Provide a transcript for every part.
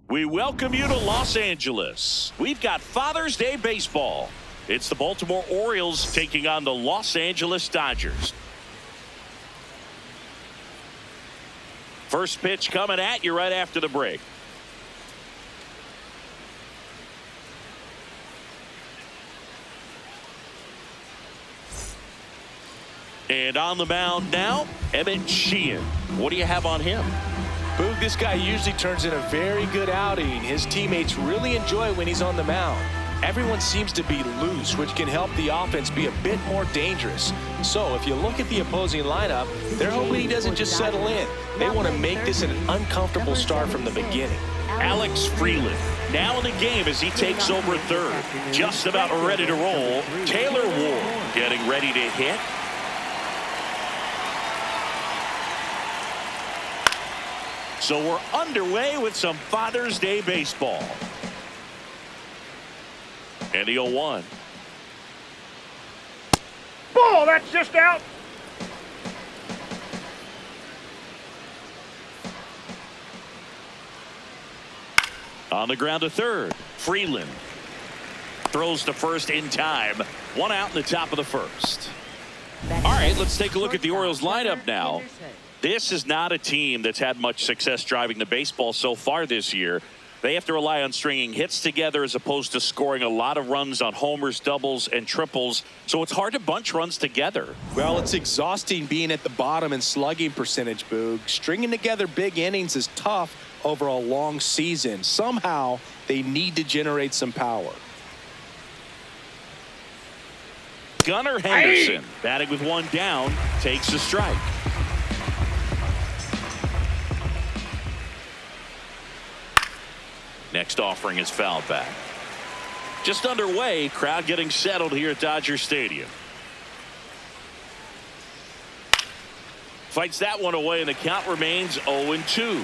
We welcome you to Los Angeles. We've got Father's Day baseball. It's the Baltimore Orioles taking on the Los Angeles Dodgers. First pitch coming at you right after the break. And on the mound now, Emmett Sheehan. What do you have on him? Boog, this guy usually turns in a very good outing. His teammates really enjoy when he's on the mound. Everyone seems to be loose, which can help the offense be a bit more dangerous. So if you look at the opposing lineup, they're hoping he doesn't just settle in. They want to make this an uncomfortable start from the beginning. Alex Freeland now in the game as he takes over third. Just about ready to roll. Taylor Ward getting ready to hit. So we're underway with some Father's Day baseball. And the 0-1. Ball, that's just out. On the ground to third. Freeland throws to first in time. One out in the top of the first. All right, let's take a look at the Orioles lineup now. This is not a team that's had much success driving the baseball so far this year. They have to rely on stringing hits together as opposed to scoring a lot of runs on homers, doubles, and triples. So it's hard to bunch runs together. Well, it's exhausting being at the bottom in slugging percentage, Boog. Stringing together big innings is tough over a long season. Somehow, they need to generate some power. Gunnar Henderson, batting with one down, takes a strike. Next offering is fouled back. Just underway, crowd getting settled here at Dodger Stadium. Fights that one away, and the count remains 0-2.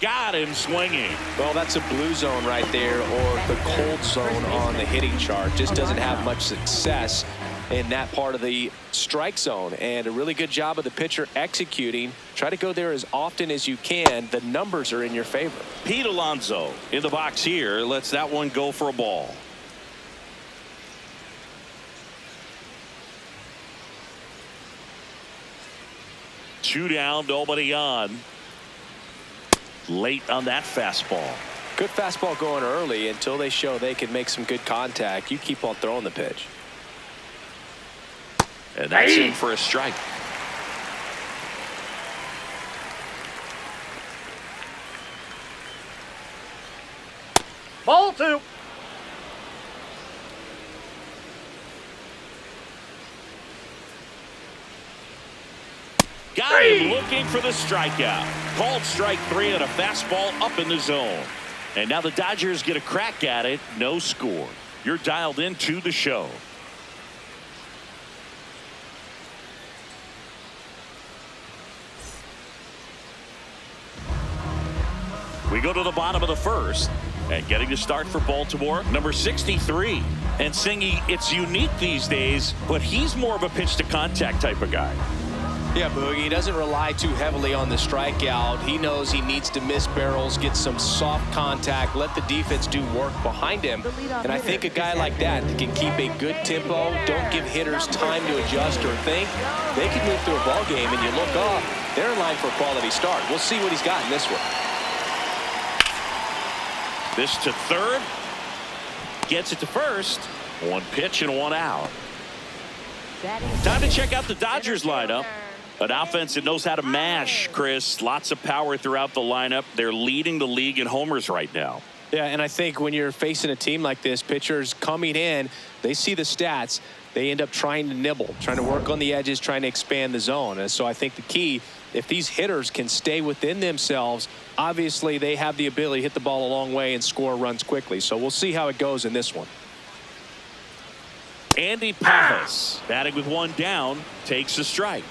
Got him swinging. Well, that's a blue zone right there, or the cold zone on the hitting chart. Just doesn't have much success in that part of the strike zone, and a really good job of the pitcher executing. Try to go there as often as you can. The numbers are in your favor. Pete Alonso in the box here lets that one go for a ball. Two down, nobody on. Late on that fastball. Good fastball going early until they show they can make some good contact. You keep on throwing the pitch. And that's in for a strike. Ball two. Got him looking for the strikeout. Called strike three on a fastball up in the zone. And now the Dodgers get a crack at it. No score. You're dialed into the show. We go to the bottom of the first, and getting to start for Baltimore, number 63. And Singy, it's unique these days, but he's more of a pitch to contact type of guy. Yeah, Boogie, he doesn't rely too heavily on the strikeout. He knows he needs to miss barrels, get some soft contact, let the defense do work behind him. And I think a guy like that can keep a good tempo, don't give hitters time to adjust or think. They can move through a ball game, and you look up, they're in line for a quality start. We'll see what he's got in this one. This to third. Gets it to first. One pitch and one out. Time to check out the Dodgers lineup. An offense that knows how to mash, Chris. Lots of power throughout the lineup. They're leading the league in homers right now. Yeah, and I think when you're facing a team like this, pitchers coming in, they see the stats. They end up trying to nibble, trying to work on the edges, trying to expand the zone. And so I think the key, if these hitters can stay within themselves, obviously they have the ability to hit the ball a long way and score runs quickly. So we'll see how it goes in this one. Andy Pajas, batting with one down, takes a strike.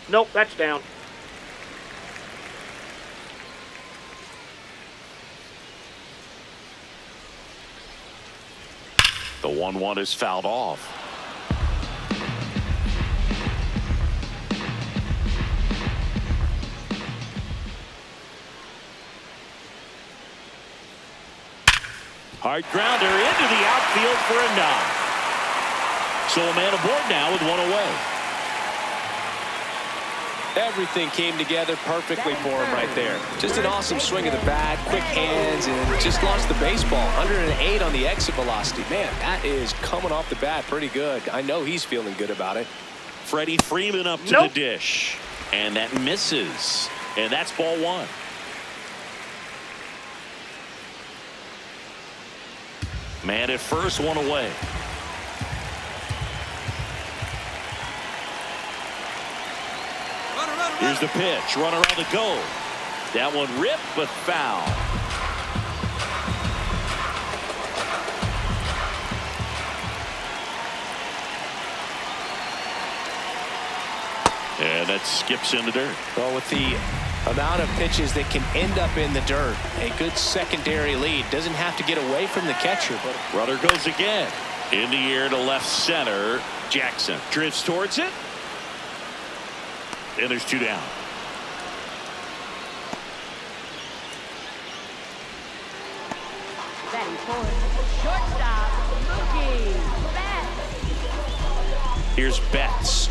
Nope, that's down. The 1-1 is fouled off. Hard grounder into the outfield for a knock. So a man aboard now with one away. Everything came together perfectly for him right there. Just an awesome swing of the bat, quick hands, and just launched the baseball. 108 on the exit velocity. Man, that is coming off the bat pretty good. I know he's feeling good about it. Freddie Freeman up to the dish. And that misses. And that's ball one. Man at first, one away. Here's the pitch. Runner on the go. That one ripped, but foul. And that skips in the dirt. Well, with the amount of pitches that can end up in the dirt, a good secondary lead. Doesn't have to get away from the catcher. But runner goes again. In the air to left center. Jackson drifts towards it. And there's two down. Batting fourth, shortstop, Mookie Betts. Here's Betts.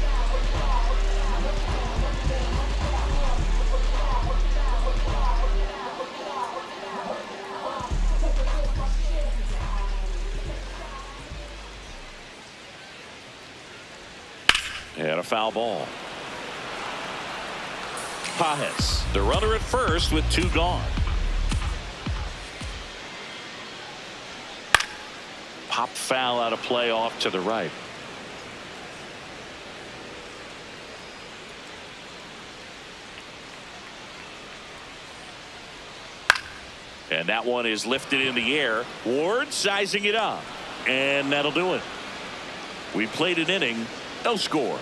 And a foul ball. Pajes, the runner at first with two gone. Pop foul out of play off to the right. And that one is lifted in the air. Ward sizing it up. And that'll do it. We played an inning. No score.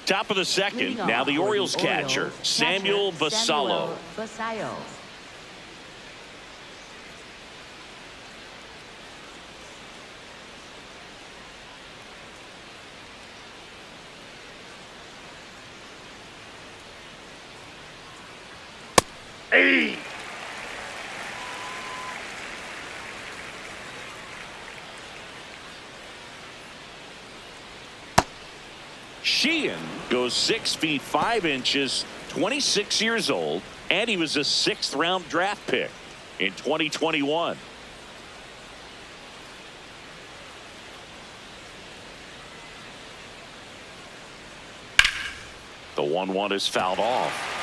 Top of the second. Now the Orioles catcher, Samuel Basallo. Hey! Sheehan goes 6 feet 5 inches, 26 years old, and he was a 6th round draft pick in 2021. The 1-1 is fouled off.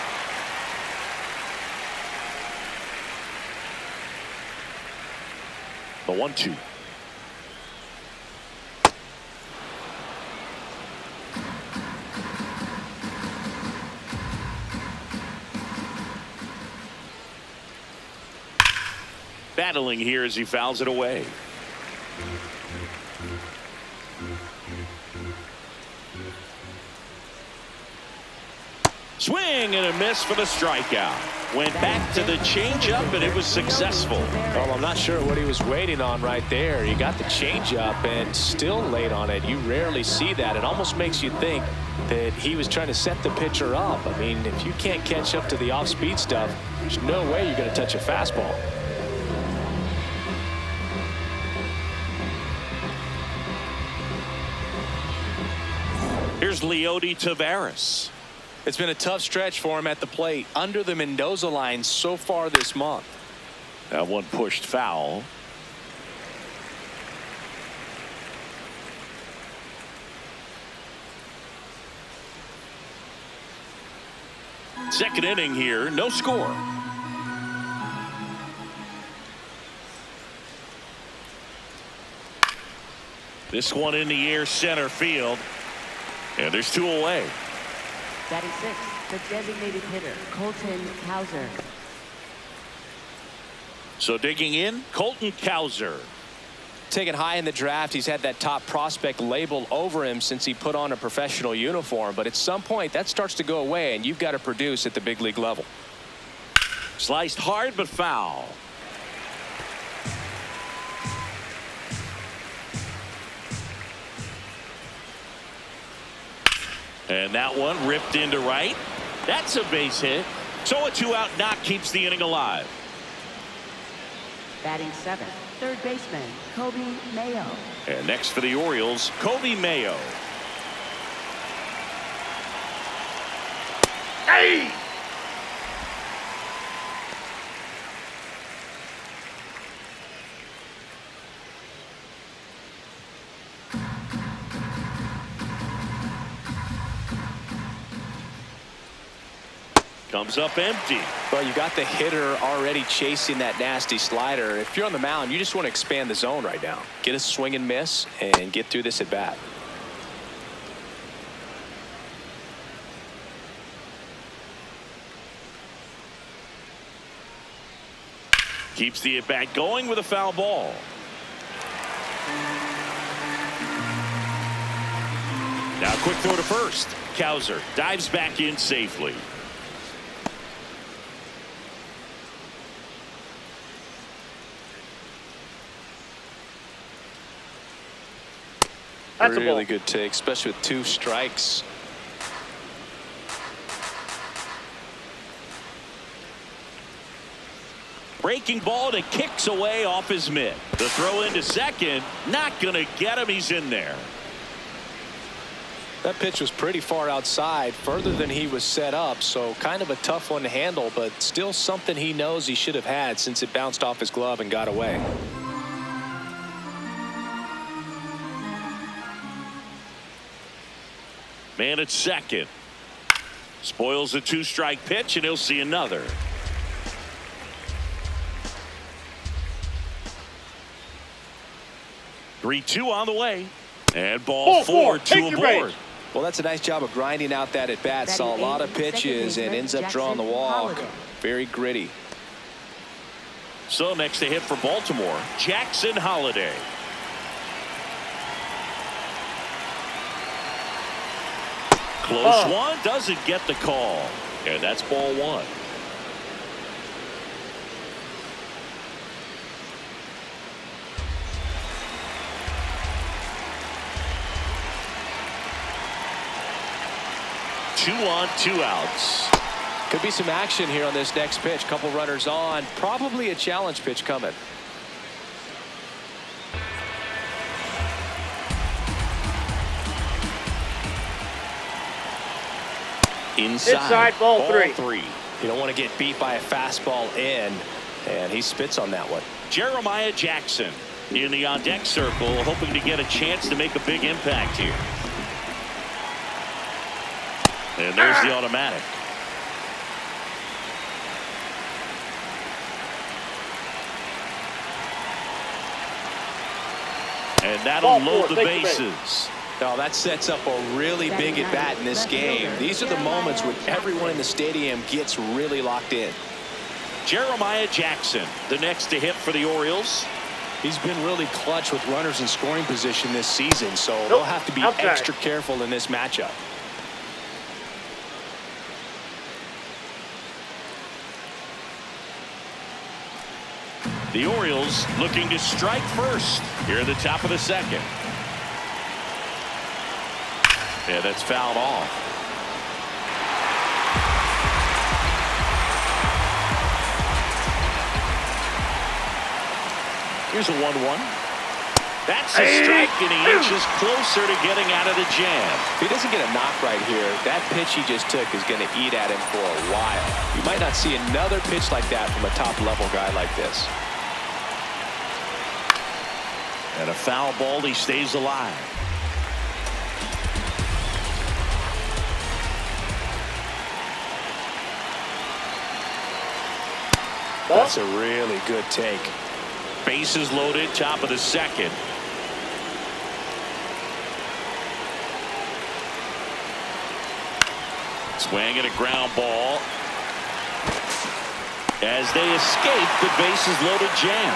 The 1-2. Battling here as he fouls it away. Swing and a miss for the strikeout. Went back to the changeup and it was successful. Well, I'm not sure what he was waiting on right there. He got the changeup and still late on it. You rarely see that. It almost makes you think that he was trying to set the pitcher up. I mean, if you can't catch up to the off-speed stuff, there's no way you're going to touch a fastball. Here's Leody Taveras. It's been a tough stretch for him at the plate under the Mendoza line so far this month. That one pushed foul. Second inning here, no score. This one in the air, center field. And there's two away. Batting sixth, the designated hitter, Colton Cowser. So digging in, Colton Cowser. Taken high in the draft, he's had that top prospect label over him since he put on a professional uniform. But at some point, that starts to go away, and you've got to produce at the big league level. Sliced hard, but foul. And that one ripped into right. That's a base hit. So a 2-out knock keeps the inning alive. Batting 7th, third baseman, Kobe Mayo. And next for the Orioles, Kobe Mayo. Hey! Comes up empty. Well, you got the hitter already chasing that nasty slider. If you're on the mound, you just want to expand the zone right now. Get a swing and miss and get through this at bat. Keeps the at bat going with a foul ball. Now quick throw to first. Cowser dives back in safely. That's a really ball. good take, especially with 2 strikes. Breaking ball that kicks away off his mitt. The throw into second, not going to get him. He's in there. That pitch was pretty far outside, further than he was set up, so kind of a tough one to handle, but still something he knows he should have had since it bounced off his glove and got away. Man at second. Spoils a 2-strike pitch, and he'll see another. Three-two on the way. And ball 4, 2 aboard. Well, that's a nice job of grinding out that at bat. Saw a lot of pitches and ends up drawing the walk. Very gritty. So next to hit for Baltimore, Jackson Holliday. Close one, doesn't get the call. And that's ball 1. Two on, 2 outs. Could be some action here on this next pitch. Couple runners on. Probably a challenge pitch coming. Inside ball 3. You don't want to get beat by a fastball in, and he spits on that one. Jeremiah Jackson in the on-deck circle, hoping to get a chance to make a big impact here. And there's the automatic. And that'll load the bases. Now that sets up a really big at bat in this game. These are the moments when everyone in the stadium gets really locked in. Jeremiah Jackson, the next to hit for the Orioles. He's been really clutch with runners in scoring position this season, so they'll have to be extra careful in this matchup. The Orioles looking to strike first here at the top of the second. Yeah, that's fouled off. Here's a 1-1. That's a strike, and he inches closer to getting out of the jam. If he doesn't get a knock right here, that pitch he just took is going to eat at him for a while. You might not see another pitch like that from a top-level guy like this. And a foul ball, he stays alive. That's a really good take. Bases loaded, top of the second. Swing and a ground ball. As they escape the bases loaded jam.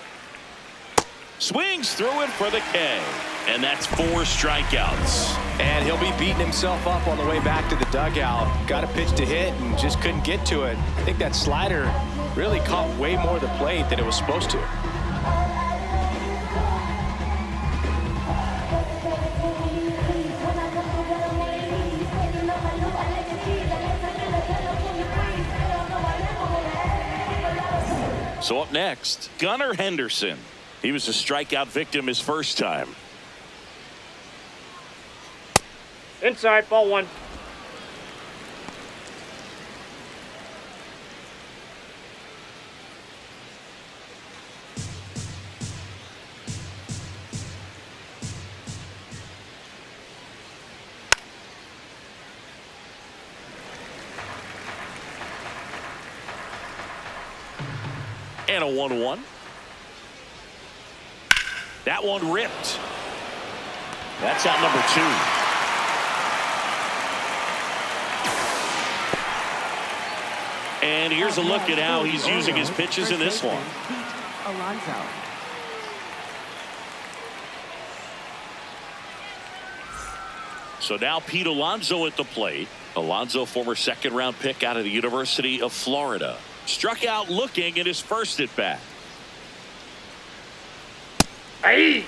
Swings through it for the K. And that's 4 strikeouts. And he'll be beating himself up on the way back to the dugout. Got a pitch to hit and just couldn't get to it. I think that slider really caught way more of the plate than it was supposed to. So up next, Gunnar Henderson. He was a strikeout victim his first time. Inside, ball 1. And a 1-1. That one ripped. That's out number 2. And here's a look at how he's using his pitches in this one. Alonso. So now Pete Alonso at the plate. Alonso, former second-round pick out of the University of Florida. Struck out looking at his first at-bat. Hey!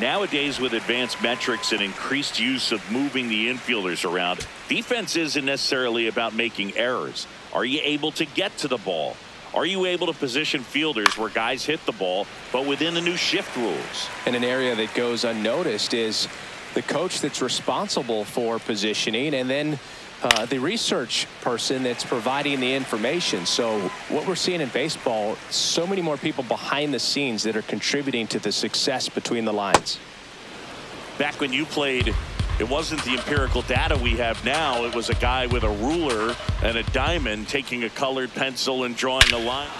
Nowadays, with advanced metrics and increased use of moving the infielders around, defense isn't necessarily about making errors. Are you able to get to the ball? Are you able to position fielders where guys hit the ball, but within the new shift rules? And an area that goes unnoticed is the coach that's responsible for positioning, and then the research person that's providing the information. So what we're seeing in baseball, so many more people behind the scenes that are contributing to the success between the lines. Back when you played, it wasn't the empirical data we have now. It was a guy with a ruler and a diamond taking a colored pencil and drawing a line.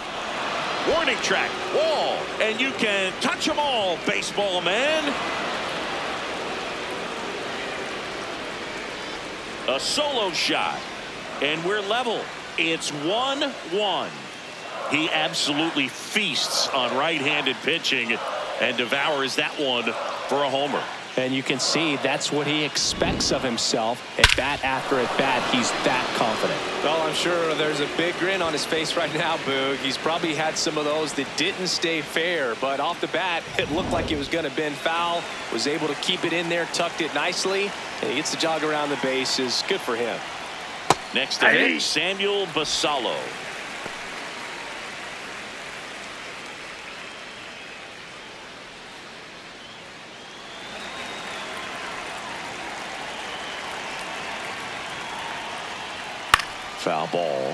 Warning track, wall, and you can touch them all, baseball man. A solo shot, and we're level. It's 1-1. He absolutely feasts on right-handed pitching and devours that one for a homer. And you can see that's what he expects of himself at bat after at bat. He's that confident. Well, I'm sure there's a big grin on his face right now, Boog. He's probably had some of those that didn't stay fair, but off the bat, it looked like it was going to bend foul. Was able to keep it in there, tucked it nicely, and he gets the jog around the bases. Good for him. Next to him, Samuel Basallo. Foul ball.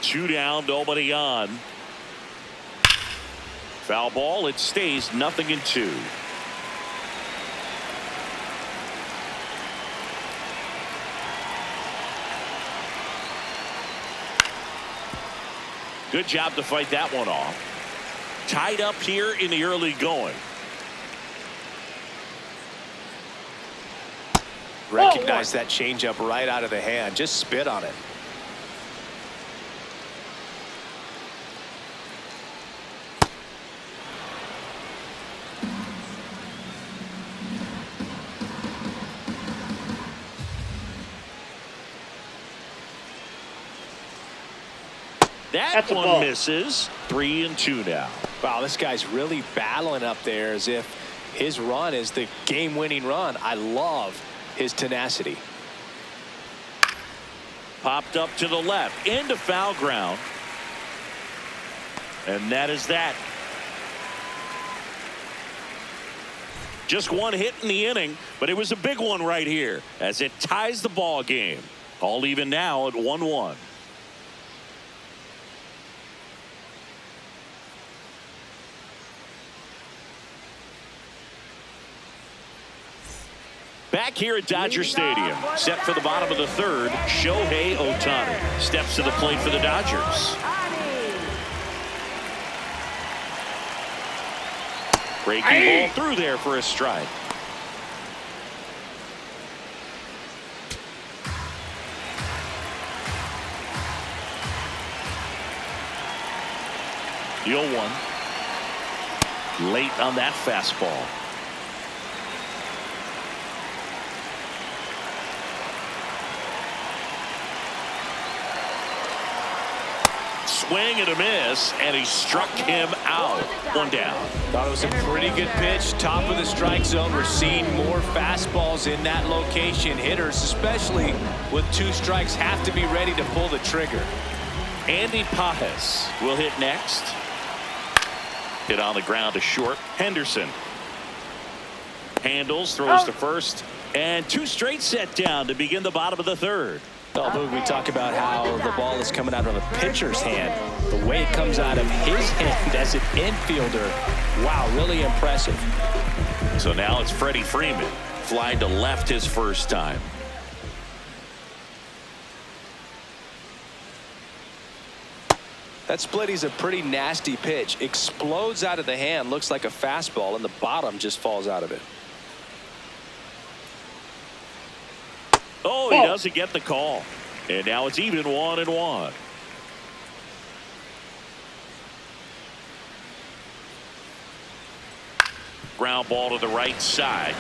Two down, nobody on. Foul ball, it stays 0-2. Good job to fight that one off. Tied up here in the early going. Recognize that changeup right out of the hand. Just spit on it. That one misses. 3-2 now. Wow, this guy's really battling up there as if his run is the game-winning run. I love his tenacity. Popped up to the left into foul ground, and that is that. Just one hit in the inning, but it was a big one right here as it ties the ball game. All even now at 1-1. Back here at Dodger Stadium, set for the bottom of the third, Shohei Ohtani steps to the plate for the Dodgers. Breaking ball through there for a strike. The 0-1. Late on that fastball. Swing and a miss, and he struck him out. 1 down. Thought it was a pretty good pitch. Top of the strike zone. We're seeing more fastballs in that location. Hitters, especially with 2 strikes, have to be ready to pull the trigger. Andy Pajes will hit next. Hit on the ground to short. Henderson handles, throws to first, and 2 straight set down to begin the bottom of the 3rd. Well, Boog, we talk about how the ball is coming out of a pitcher's hand. The way it comes out of his hand as an infielder, wow, really impressive. So now it's Freddie Freeman flying to left his first time. That splitty's a pretty nasty pitch. Explodes out of the hand, looks like a fastball, and the bottom just falls out of it. Oh, he doesn't get the call. And now it's even 1-1. Ground ball to the right side.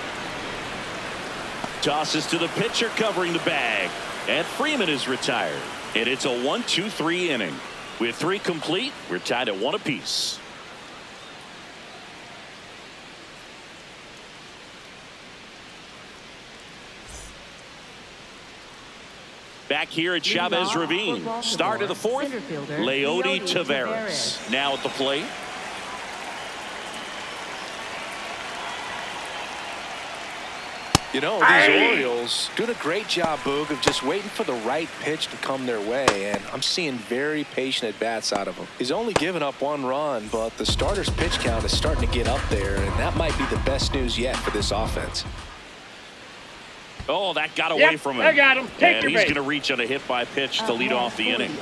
Tosses to the pitcher covering the bag. And Freeman is retired. And it's a 1-2-3 inning. With 3 complete, we're tied at 1 apiece. Back here at Chavez Ravine. Start of the 4th. Leody Taveras now at the plate. You know, these Orioles doing a great job, Boog, of just waiting for the right pitch to come their way, and I'm seeing very patient at-bats out of him. He's only given up 1 run, but the starter's pitch count is starting to get up there, and that might be the best news yet for this offense. Oh, that got away from him. I got him. Take and your he's base. going to reach on a hit by pitch to lead off the inning.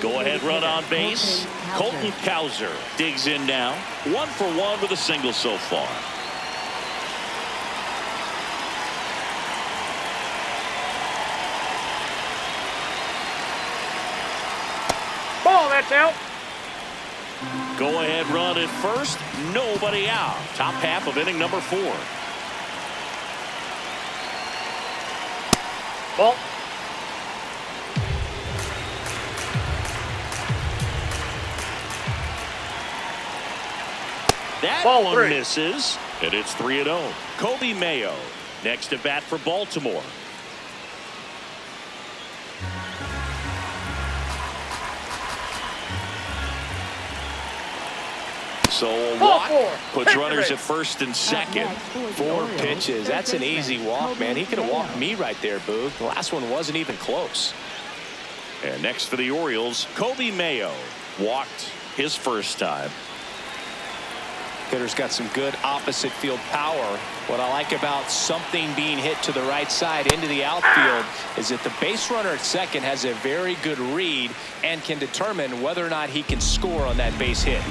Go ahead, run on base. Colton Cowser digs in now. 1 for 1 with a single so far. Ball, that's out. Go ahead, run at first. Nobody out. Top half of inning number 4. Ball. That Ball one 3. misses, and it's 3-0. Kobe Mayo next to bat for Baltimore. So a walk puts runners at first and second. 4 pitches. That's an easy walk, man. He could have walked me right there, Boog. The last one wasn't even close. And next for the Orioles, Kobe Mayo walked his first time. Hitter's got some good opposite field power. What I like about something being hit to the right side into the outfield is that the base runner at second has a very good read and can determine whether or not he can score on that base hit.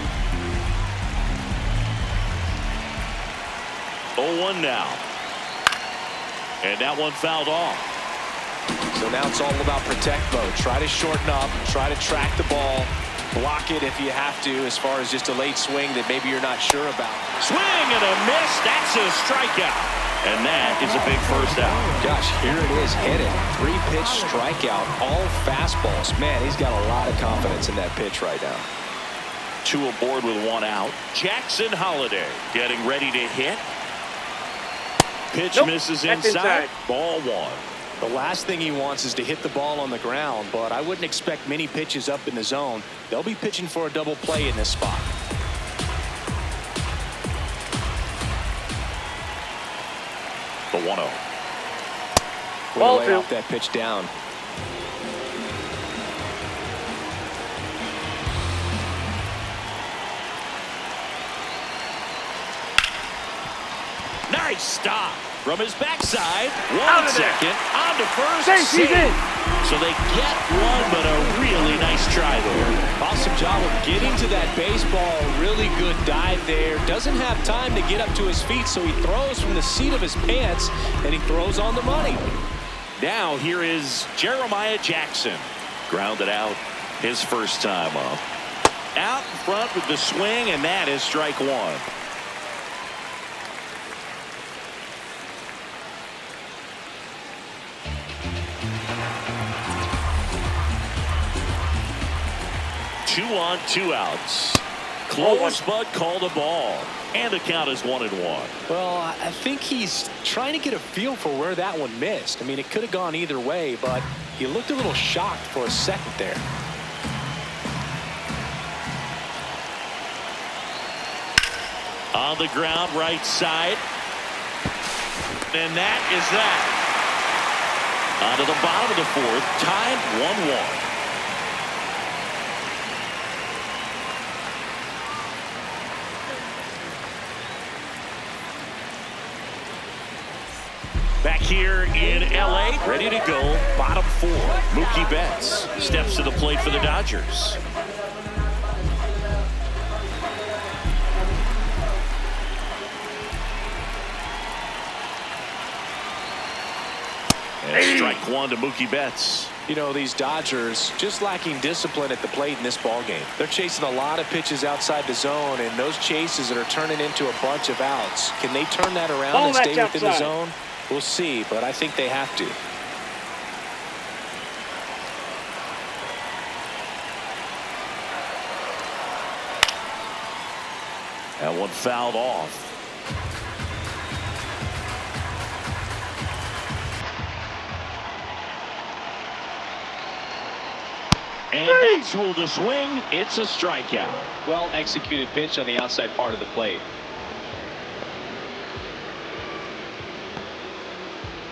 0-1 now. And that one fouled off. So now it's all about protect mode. Try to shorten up, try to track the ball, block it if you have to, as far as just a late swing that maybe you're not sure about. Swing and a miss. That's a strikeout. And that is a big first out. Gosh, here it is, hit it. 3-pitch strikeout, all fastballs. Man, he's got a lot of confidence in that pitch right now. 2 aboard with 1 out. Jackson Holiday getting ready to hit. Pitch misses inside. Ball 1. The last thing he wants is to hit the ball on the ground, but I wouldn't expect many pitches up in the zone. They'll be pitching for a double play in this spot. The 1-0. We'll lay off that pitch down. Nice stop from his backside. 1 at second, on to first. He's in. So they get 1, but a really nice try there. Awesome job of getting to that baseball. Really good dive there. Doesn't have time to get up to his feet, so he throws from the seat of his pants, and he throws on the money. Now here is Jeremiah Jackson. Grounded out his first time up. Out in front with the swing, and that is strike one. Two on, two outs. Close, but called a ball. And the count is 1-1. Well, I think he's trying to get a feel for where that one missed. I mean, it could have gone either way, but he looked a little shocked for a second there. On the ground, right side. And that is that. On to the bottom of the fourth, tied 1-1. Back here in L.A., ready to go, bottom four. Mookie Betts steps to the plate for the Dodgers. And strike one to Mookie Betts. You know, these Dodgers just lacking discipline at the plate in this ballgame. They're chasing a lot of pitches outside the zone, and those chases that are turning into a bunch of outs. Can they turn that around and stay within the zone? We'll see, but I think they have to. That one fouled off. And that's ruled a swing. It's a strikeout. Well executed pitch on the outside part of the plate.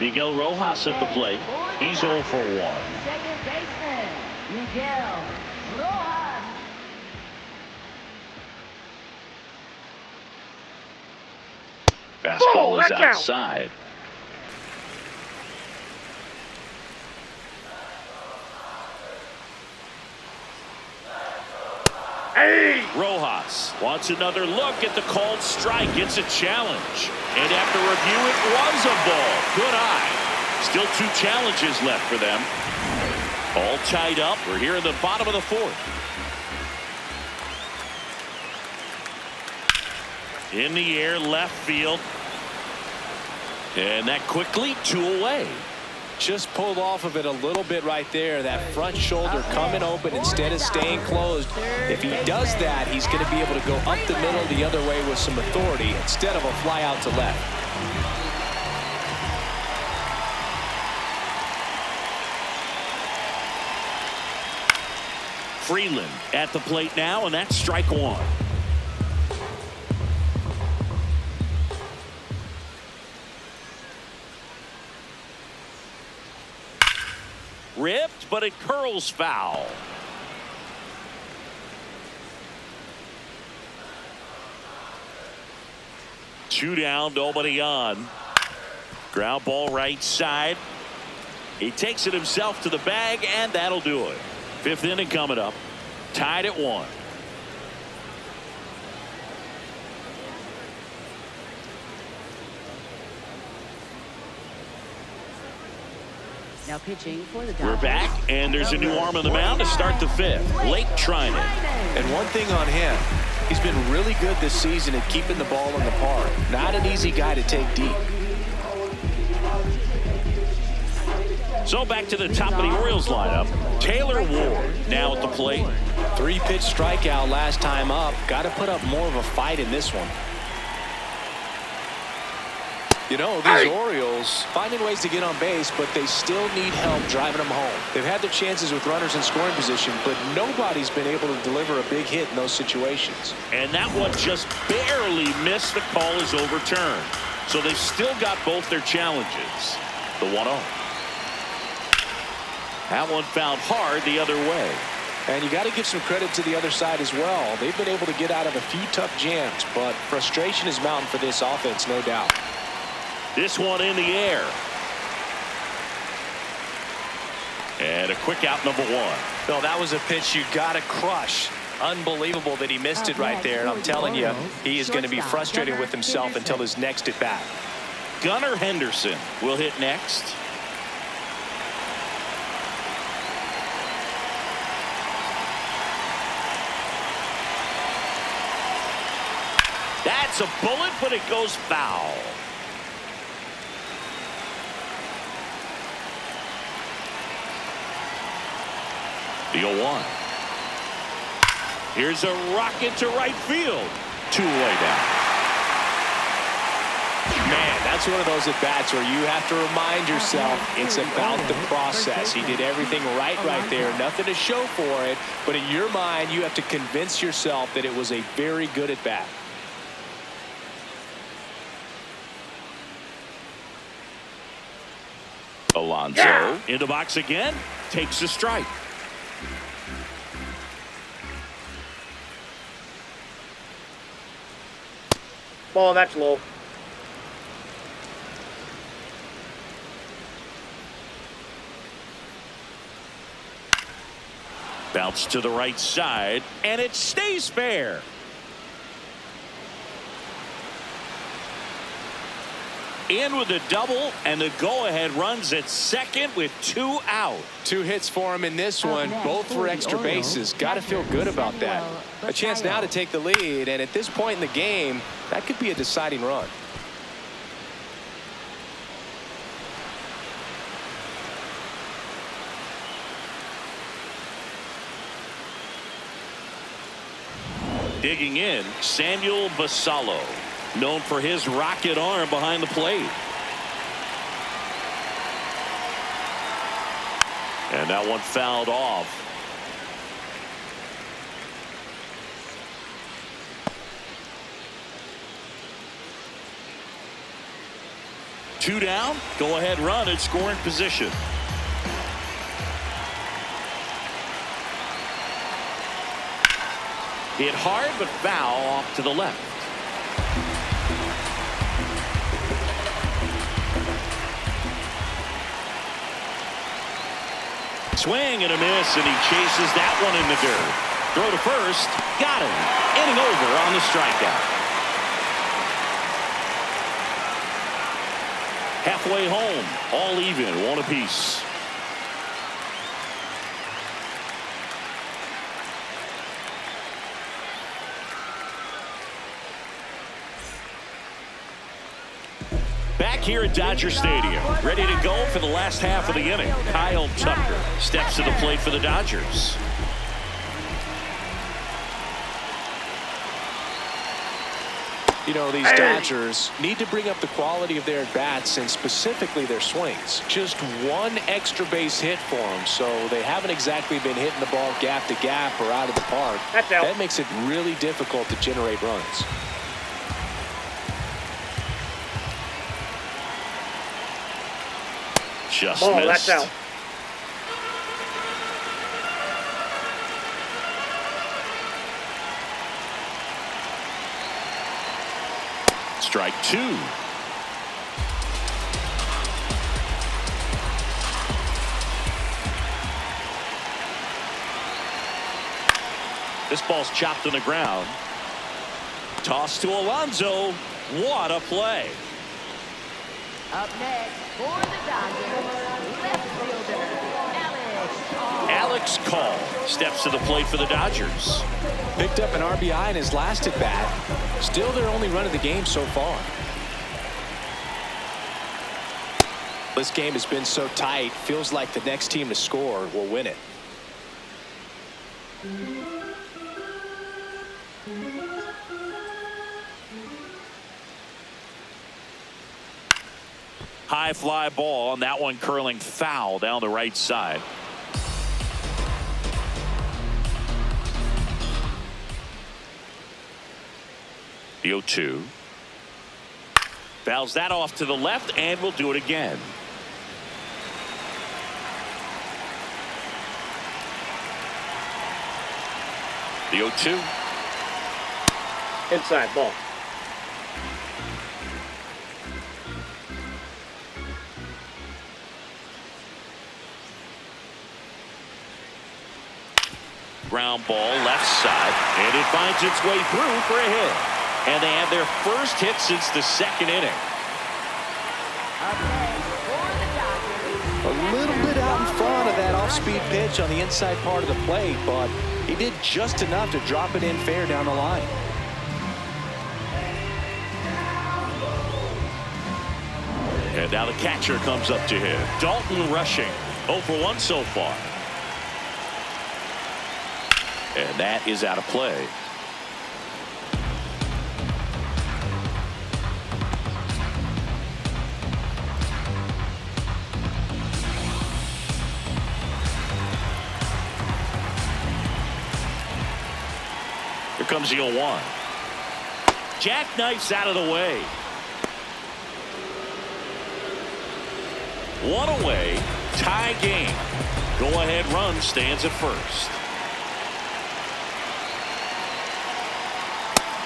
Miguel Rojas at the plate. He's 0 for 1. Second baseman, Miguel Rojas. Fastball is outside. Hey! Rojas wants another look at the called strike. It's a challenge. And after review, it was a ball. Good eye. Still two challenges left for them. All tied up. We're here in the bottom of the fourth. In the air, left field. And that quickly, two away. Just pulled off of it a little bit right there. That front shoulder coming open instead of staying closed. If he does that, he's going to be able to go up the middle the other way with some authority instead of a fly out to left. Freeland at the plate now, and that's strike one. Ripped, but it curls foul. Two down, nobody on. Ground ball right side. He takes it himself to the bag, and that'll do it. Fifth inning coming up. Tied at 1. Now pitching for the Dodgers. We're back, and there's a new arm on the mound to start the fifth. Blake Trinan. And one thing on him, he's been really good this season at keeping the ball in the park. Not an easy guy to take deep. So back to the top of the Orioles lineup. Taylor Ward now at the plate. 3-pitch strikeout last time up. Got to put up more of a fight in this one. You know, these Orioles finding ways to get on base, but they still need help driving them home. They've had their chances with runners in scoring position, but nobody's been able to deliver a big hit in those situations. And that one just barely missed. The call is overturned. So they've still got both their challenges. The 1-0. That one fouled hard the other way. And you got to give some credit to the other side as well. They've been able to get out of a few tough jams, but frustration is mounting for this offense, no doubt. This one in the air. And a quick out, number 1. No, that was a pitch you got to crush. Unbelievable that he missed it right there. And I'm telling you, he is going to be frustrated with himself until his next at bat. Gunnar Henderson will hit next. That's a bullet, but it goes foul. The 0-1. Here's a rocket to right field. Two-way down. Man, that's one of those at-bats where you have to remind yourself it's about the process. He did everything right there. Nothing to show for it. But in your mind, you have to convince yourself that it was a very good at-bat. Alonso in the box again. Takes a strike. Ball, that's low. Bounce to the right side, and it stays fair. In with a double, and the go-ahead runs at second with 2 out. 2 hits for him in this one, both for extra bases. Got to feel good about that. A chance now to take the lead, and at this point in the game, that could be a deciding run. Digging in, Samuel Basallo, known for his rocket arm behind the plate. And that one fouled off. Two down, go ahead run at scoring position. Hit hard, but foul off to the left. Swing and a miss, and he chases that one in the dirt. Throw to first, got him. Inning over on the strikeout. Halfway home, all even, 1 apiece. Back here at Dodger Stadium, ready to go for the last half of the inning. Kyle Tucker steps to the plate for the Dodgers. You know, these Dodgers need to bring up the quality of their at-bats and specifically their swings. Just 1 extra base hit for them, so they haven't exactly been hitting the ball gap to gap or out of the park. That makes it really difficult to generate runs. Just ball, missed. that's out. Strike 2. This ball's chopped on the ground. Toss to Alonso. What a play. Up next for the Dodgers, left fielder, Alex Call steps to the plate for the Dodgers. Picked up an RBI in his last at-bat. Still their only run of the game so far. This game has been so tight, feels like the next team to score will win it. High fly ball, and that one curling foul down the right side. The 0-2. Fouls that off to the left, and we'll do it again. The 0-2. Inside ball. Ground ball left side, and it finds its way through for a hit. And they have their first hit since the second inning. A little bit out in front of that off-speed pitch on the inside part of the plate, but he did just enough to drop it in fair down the line. And now the catcher comes up to him. Dalton rushing. 0 for 1 so far. And that is out of play. Here comes the 0-1. Jackknifes out of the way. One away, tie game. Go-ahead run stands at first.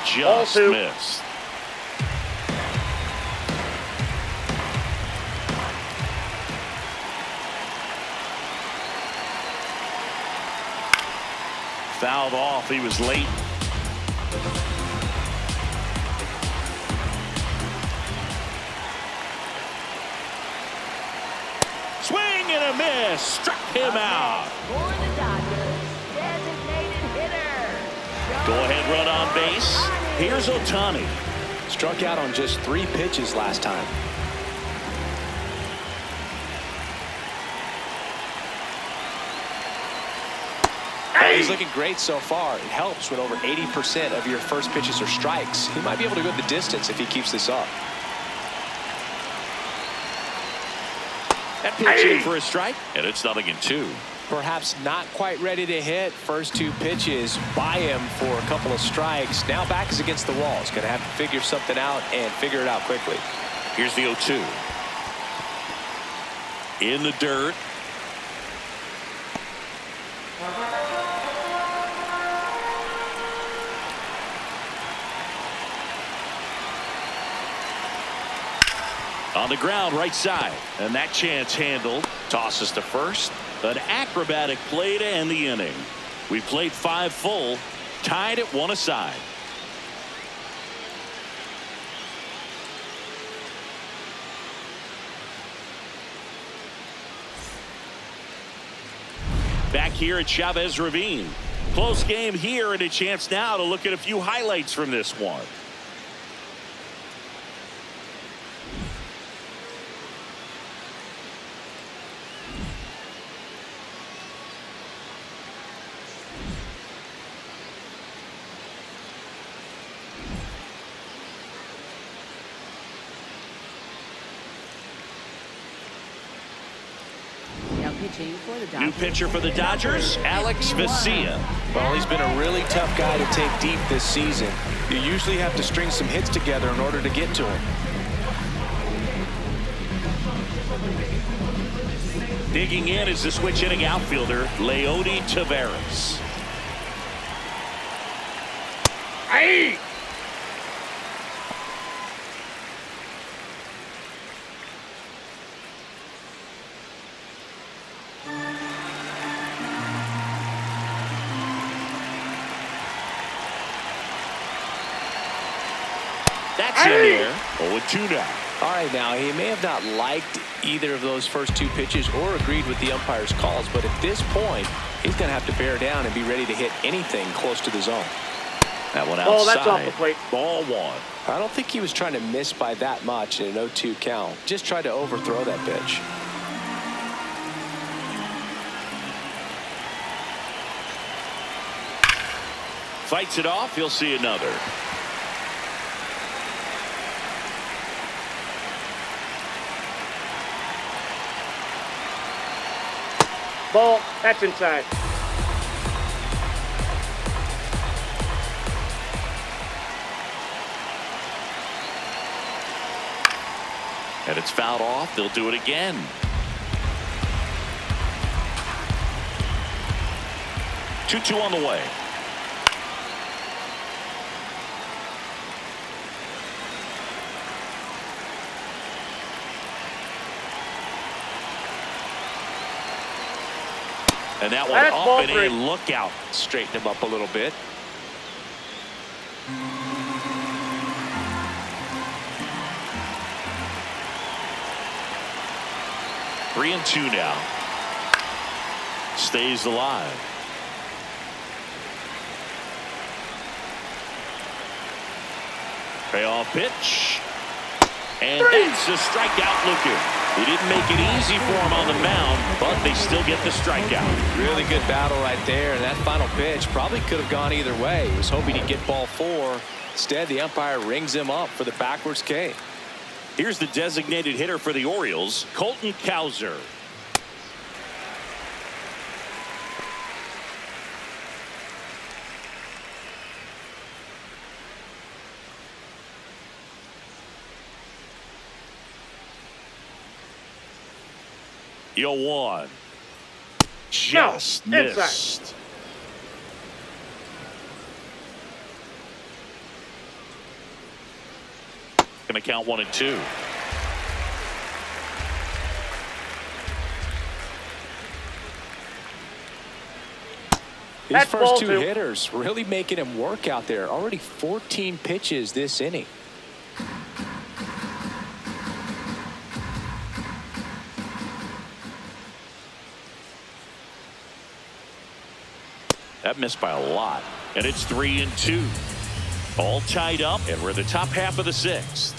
Just missed. Fouled off. He was late. Swing and a miss. Struck him out. For the Dodgers, designated hitter. Go-ahead run on base. Here's Ohtani. Struck out on just 3 pitches last time. Well, he's looking great so far. It helps when over 80% of your first pitches are strikes. He might be able to go the distance if he keeps this up. That pitch in for a strike, and it's 0-2. Perhaps not quite ready to hit. First 2 pitches by him for a couple of strikes. Now back is against the wall. He's going to have to figure something out and figure it out quickly. Here's the 0-2. In the dirt. On the ground, right side, and that chance handled. Tosses to first. An acrobatic play to end the inning. We played 5 full, tied at 1 aside. Back here at Chavez Ravine. Close game here, and a chance now to look at a few highlights from this one. New pitcher for the Dodgers, Alex Vesia. Well, he's been a really tough guy to take deep this season. You usually have to string some hits together in order to get to him. Digging in is the switch hitting outfielder, Leody Taveras. Hey! That's in there. 0-2 now. All right, now, he may have not liked either of those first 2 pitches or agreed with the umpire's calls, but at this point, he's going to have to bear down and be ready to hit anything close to the zone. That one outside. Oh, that's off the plate. Ball 1. I don't think he was trying to miss by that much in an 0-2 count. Just tried to overthrow that pitch. Fights it off. He'll see another. Ball. That's inside. And it's fouled off. They'll do it again. Two on the way. And that one That's up and ball 3. in. Look out. Straighten him up a little bit. Three and 2 now. Stays alive. Payoff pitch. And that's a strikeout looking. He didn't make it easy for him on the mound, but they still get the strikeout. Really good battle right there, and that final pitch probably could have gone either way. He was hoping he'd get ball 4. Instead, the umpire rings him up for the backwards K. Here's the designated hitter for the Orioles, Colton Cowser. Yo, 1. Just missed. Gonna count 1 and 2. These first 2 hitters really making him work out there. Already 14 pitches this inning. That missed by a lot. And it's 3 and 2. All tied up, and we're in the top half of the 6th.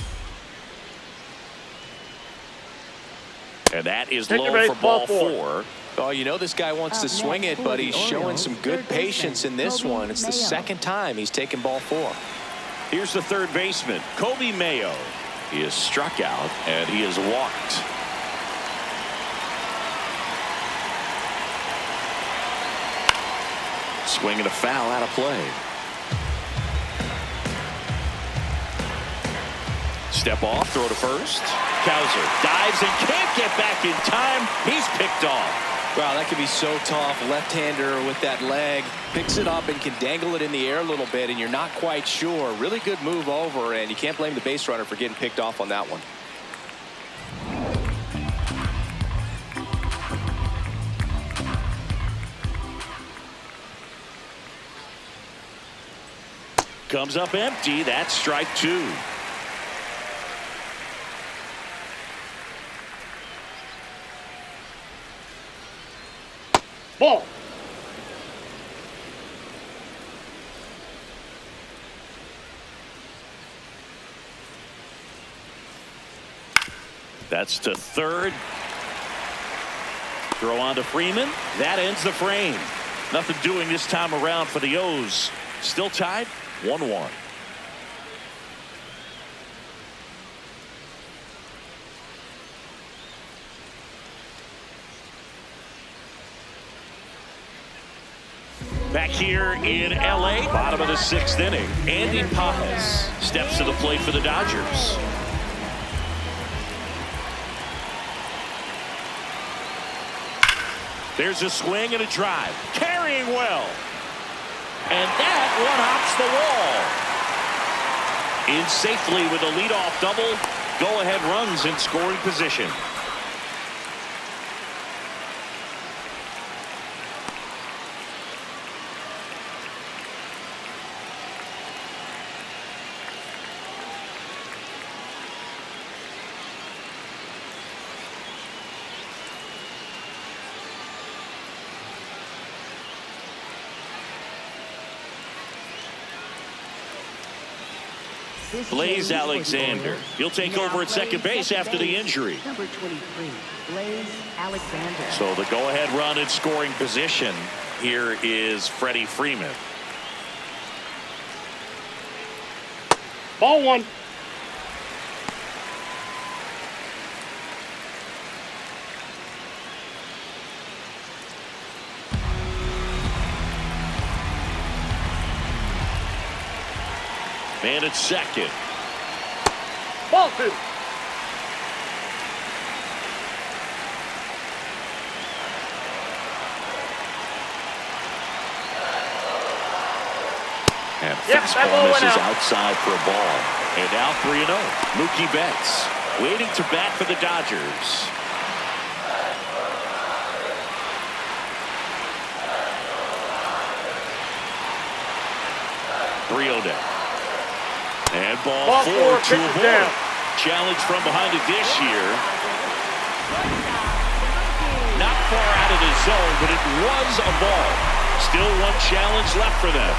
And that is low for ball 4. Oh, you know this guy wants to swing it, but he's showing some good patience in this one. It's the second time he's taken ball 4. Here's the third baseman, Kobe Mayo. He is struck out, and he is walked. Swing and a foul out of play. Step off, throw to first. Cowser dives and can't get back in time. He's picked off. Wow, that could be so tough. Left-hander with that leg. Picks it up and can dangle it in the air a little bit, and you're not quite sure. Really good move over, and you can't blame the base runner for getting picked off on that one. Comes up empty. That's strike 2. Ball. That's to third. Throw on to Freeman. That ends the frame. Nothing doing this time around for the O's. Still tied 1-1. Back here in LA, bottom of the 6th inning. Andy Pajas steps to the plate for the Dodgers. There's a swing and a drive. Carrying well. And that one hops the wall. In safely with a leadoff double. Go-ahead runs in scoring position. Blaze Alexander. He'll take over at second base after the injury. Number 23, Blaze Alexander. So the go-ahead run in scoring position. Here is Freddie Freeman. Ball 1. Man at second. Ball 2. And fastball misses outside for a ball. And now 3-0. Mookie Betts waiting to bat for the Dodgers. Now. And ball 4 to a ball. Challenge from behind the dish here. Not far out of the zone, but it was a ball. Still one challenge left for them.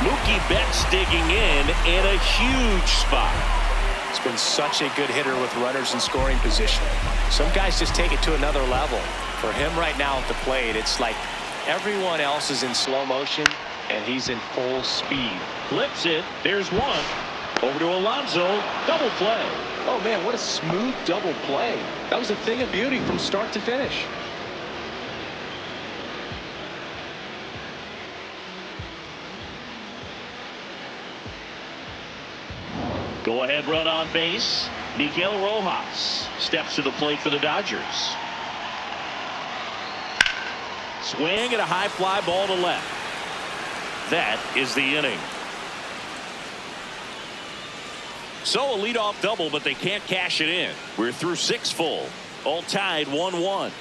Mookie Betts digging in a huge spot. He's been such a good hitter with runners in scoring position. Some guys just take it to another level. For him right now at the plate, it's like everyone else is in slow motion and he's in full speed. Flips it. There's one. Over to Alonso. Double play. Oh man, what a smooth double play. That was a thing of beauty from start to finish. Go ahead run on base. Miguel Rojas steps to the plate for the Dodgers. Swing and a high fly ball to left. That is the inning. So a leadoff double, but they can't cash it in. We're through 6 full. All tied 1-1.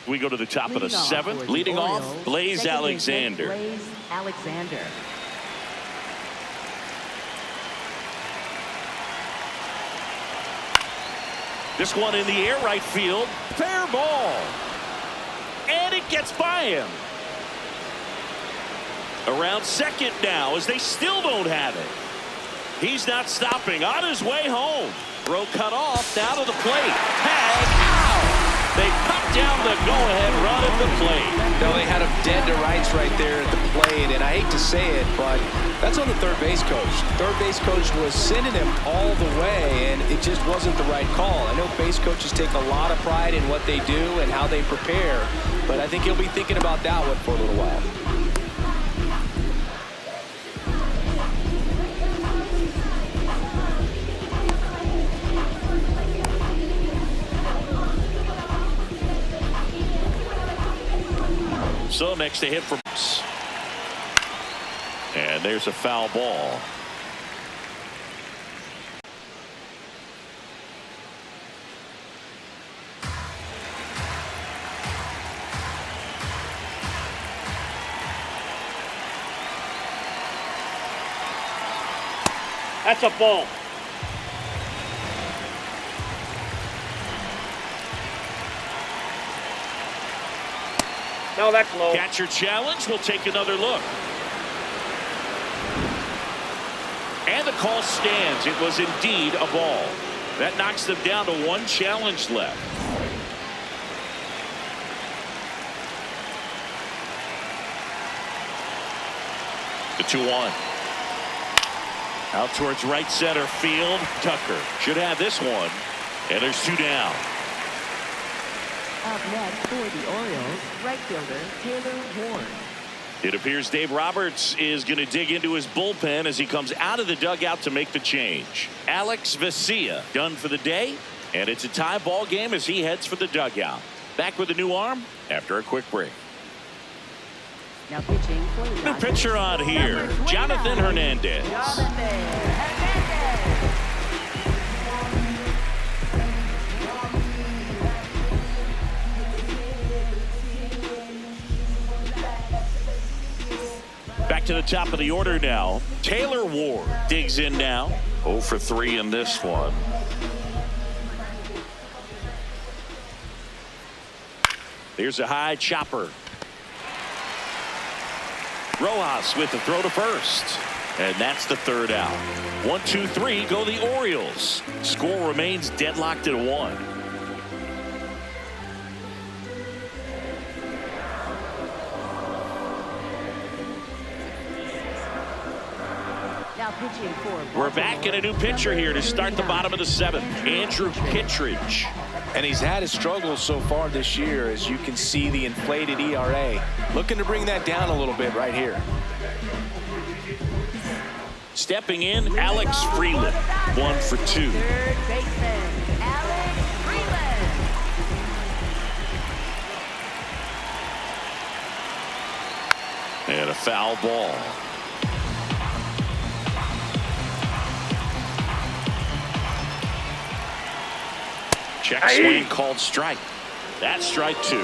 We go to the top of the 7th. Leading off, Blaze Alexander. Blaze Alexander. This one in the air, right field. Fair ball. And it gets by him. Around second now as they still don't have it. He's not stopping. On his way home. Throw cut off. Now to the plate. Tag out. They cut down the go-ahead run at the plate. No, they had him dead to rights right there at the plate, and I hate to say it, but that's on the third base coach. Third base coach was sending him all the way, and it just wasn't the right call. I know base coaches take a lot of pride in what they do and how they prepare, but I think he'll be thinking about that one for a little while. So next to hit from, and there's a foul ball. That's a ball. No, that's low. Catcher challenge. We'll take another look. And the call stands. It was indeed a ball. That knocks them down to 1 challenge left. The 2-1. Out towards right center field. Tucker should have this one. And there's 2 down. Up next for the Orioles, right fielder Taylor Ward. It appears Dave Roberts is going to dig into his bullpen as he comes out of the dugout to make the change. Alex Vesia done for the day, and it's a tie ball game as he heads for the dugout. Back with a new arm after a quick break. Now pitching for the New Dodgers. pitcher on here, Jonathan Hernandez. Back to the top of the order now. Taylor Ward digs in now. 0 for 3 in this one. There's a high chopper. Rojas with the throw to first. And that's the 3rd out. 1, 2, 3 go the Orioles. Score remains deadlocked at 1. We're back in a new pitcher here to start the bottom of the 7th. Andrew Kittredge. And he's had his struggles so far this year, as you can see the inflated ERA. Looking to bring that down a little bit right here. Stepping in, Alex Freeland. 1 for 2. Third baseman, Alex Freeland. And a foul ball. Check swing called strike. That's strike 2.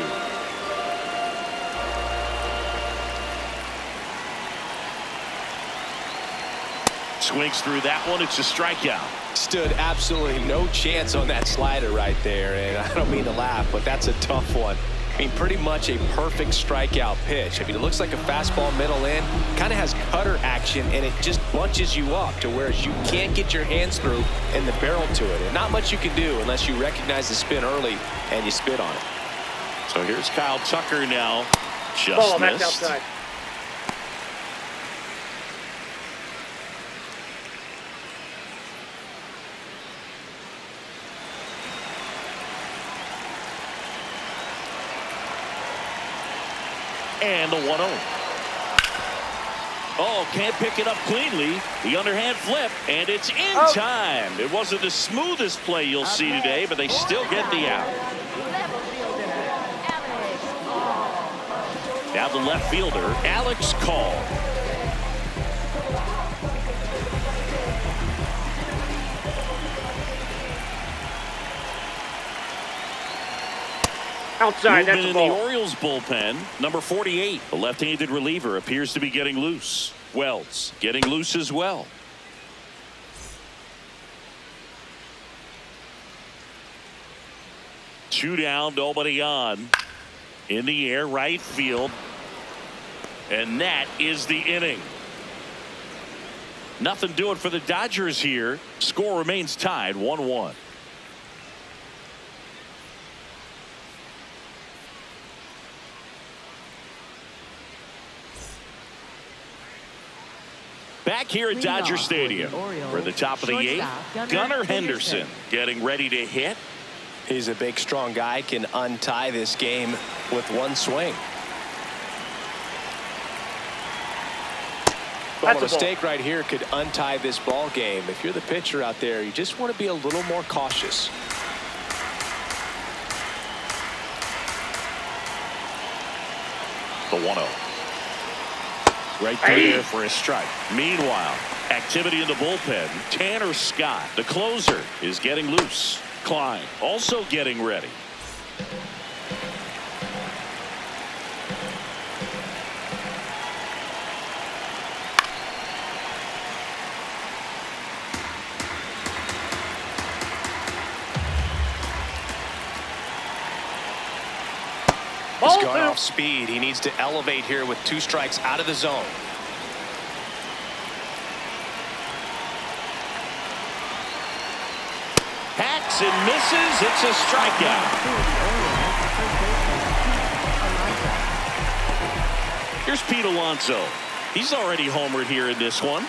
Swings through that one. It's a strikeout. Stood absolutely no chance on that slider right there. And I don't mean to laugh, but that's a tough one. I mean, pretty much a perfect strikeout pitch. I mean, it looks like a fastball middle in, kind of has cutter action, and it just bunches you up to where you can't get your hands through and the barrel to it. And not much you can do unless you recognize the spin early and you spit on it. So here's Kyle Tucker now. Just Ball, that's missed. outside. And the 1-0. Oh, can't pick it up cleanly. The underhand flip, and it's in time. It wasn't the smoothest play you'll see today, but they still get the out. Now the left fielder, Alex Call. Outside, Movement that's a in ball. the Orioles bullpen. Number 48, the left-handed reliever, appears to be getting loose. Wells getting loose as well. Two down, nobody on. In the air, right field. And that is the inning. Nothing doing for the Dodgers here. Score remains tied 1-1. Back here at Dodger Stadium, for the top of the eighth, Gunnar Henderson getting ready to hit. He's a big, strong guy, can untie this game with one swing. Well, a mistake right here could untie this ball game. If you're the pitcher out there, you just want to be a little more cautious. The 1-0. Right there for a strike. Meanwhile, activity in the bullpen. Tanner Scott, the closer, is getting loose. Klein also getting ready. He's gone off speed. He needs to elevate here with 2 strikes out of the zone. Hacks and misses. It's a strikeout. Here's Pete Alonso. He's already homered here in this one.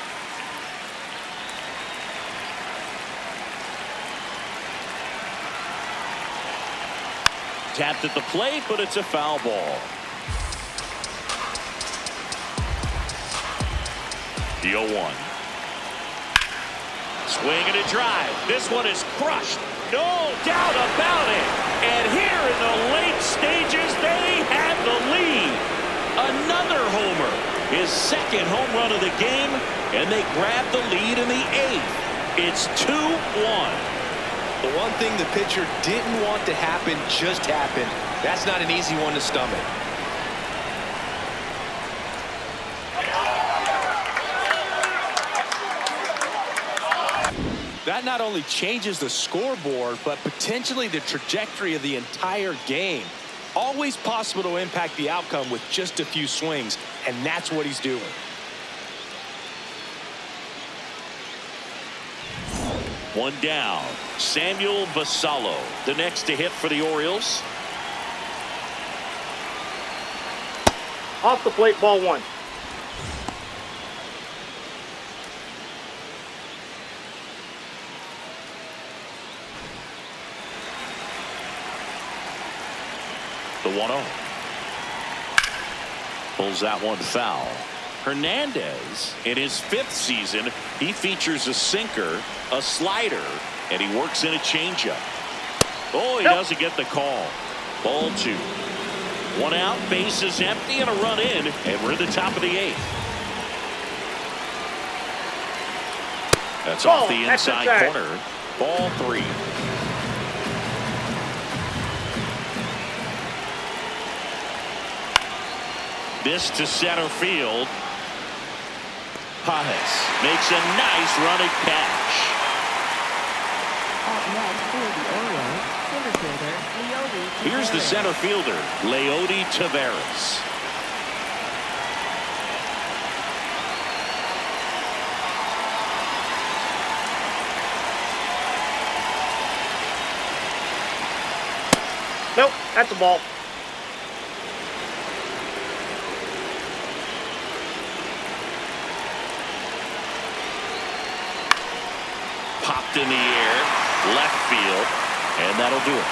Tapped at the plate, but it's a foul ball. The 0-1. Swing and a drive. This one is crushed. No doubt about it. And here in the late stages, they have the lead. Another homer. His second home run of the game, and they grab the lead in the 8th. It's 2-1. The one thing the pitcher didn't want to happen just happened. That's not an easy one to stomach. That not only changes the scoreboard, but potentially the trajectory of the entire game. Always possible to impact the outcome with just a few swings, and that's what he's doing. One down. Samuel Basallo, the next to hit for the Orioles. Off the plate, ball 1. The 1-0. Pulls that one foul. Hernandez, in his 5th season, he features a sinker, a slider, and he works in a changeup. Oh, he doesn't get the call. Ball 2. 1 out, bases empty, and a run in, and we're at the top of the 8th. That's off the inside corner. Ball 3. This to center field. Pajes makes a nice running catch. Up next for the Orioles, center fielder Leo Here's the center fielder, Leody Taveras. Nope, that's a ball. Popped in the air, left field, and that'll do it.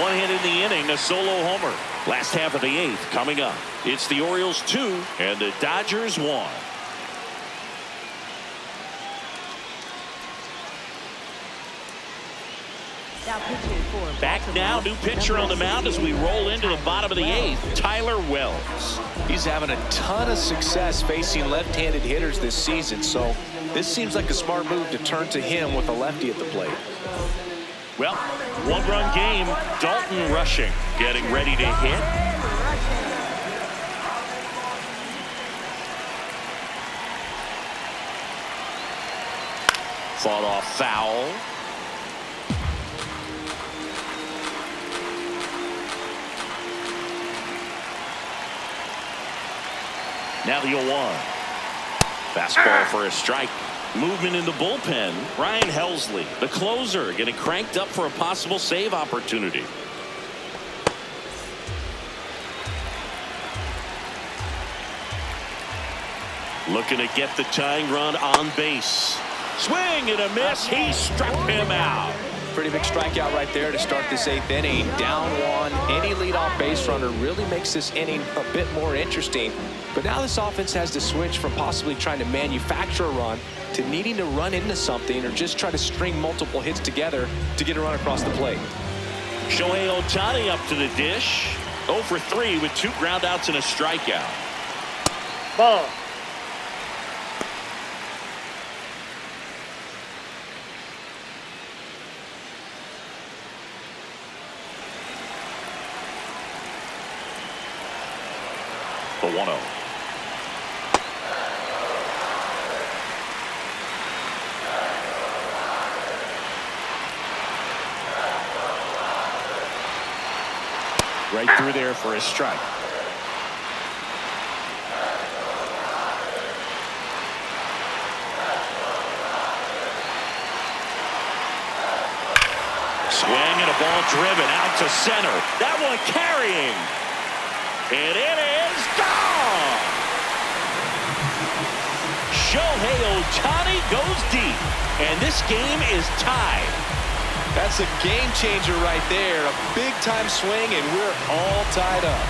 One hit in the inning, a solo homer. Last half of the eighth coming up. It's the Orioles 2 and the Dodgers 1. Back now, new pitcher on the mound as we roll into the bottom of the eighth, Tyler Wells. He's having a ton of success facing left-handed hitters this season, so this seems like a smart move to turn to him with a lefty at the plate. Well, one-run game, Dalton rushing, getting ready to hit. Fought off foul. Now the 0-1. Fastball for a strike. Movement in the bullpen. Ryan Helsley, the closer, getting cranked up for a possible save opportunity. Looking to get the tying run on base. Swing and a miss. He struck him out. Pretty big strikeout right there to start this eighth inning. Down one. Any leadoff base runner really makes this inning a bit more interesting. But now this offense has to switch from possibly trying to manufacture a run to needing to run into something or just try to string multiple hits together to get a run across the plate. Shohei Ohtani up to the dish. 0 for 3 with 2 groundouts and a strikeout. Ball. The 1-0. Right through there for a strike. Swing and a ball driven out to center. That one carrying. And it is gone. Shohei Ohtani goes deep. And this game is tied. That's a game changer right there. A big time swing, and we're all tied up.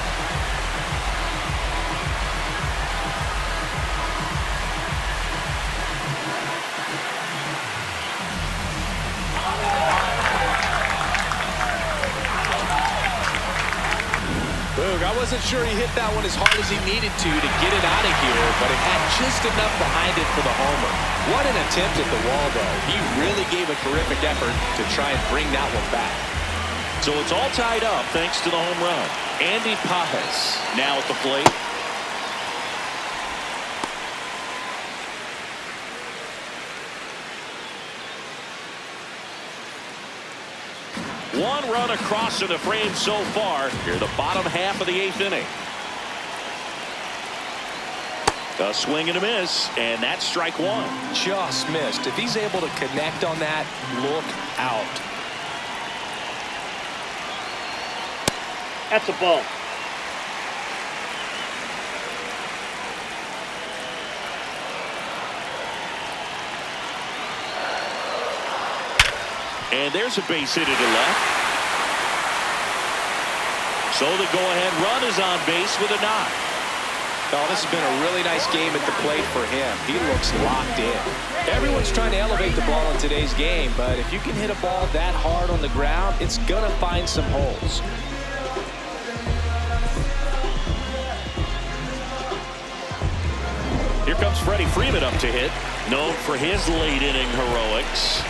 Boog, I wasn't sure he hit that one as hard as he needed to get it out of here, but it had just enough behind it for the homer. What an attempt at the wall, though. He really gave a terrific effort to try and bring that one back. So it's all tied up thanks to the home run. Andy Pajas now at the plate. One run across in the frame so far. Here the bottom half of the eighth inning. A swing and a miss, and that's strike one. Just missed. If he's able to connect on that, look out. That's a ball. And there's a base hit to the left. So the go-ahead run is on base with a knock. Oh, this has been a really nice game at the plate for him. He looks locked in. Everyone's trying to elevate the ball in today's game, but if you can hit a ball that hard on the ground, it's going to find some holes. Here comes Freddie Freeman up to hit, known for his late inning heroics.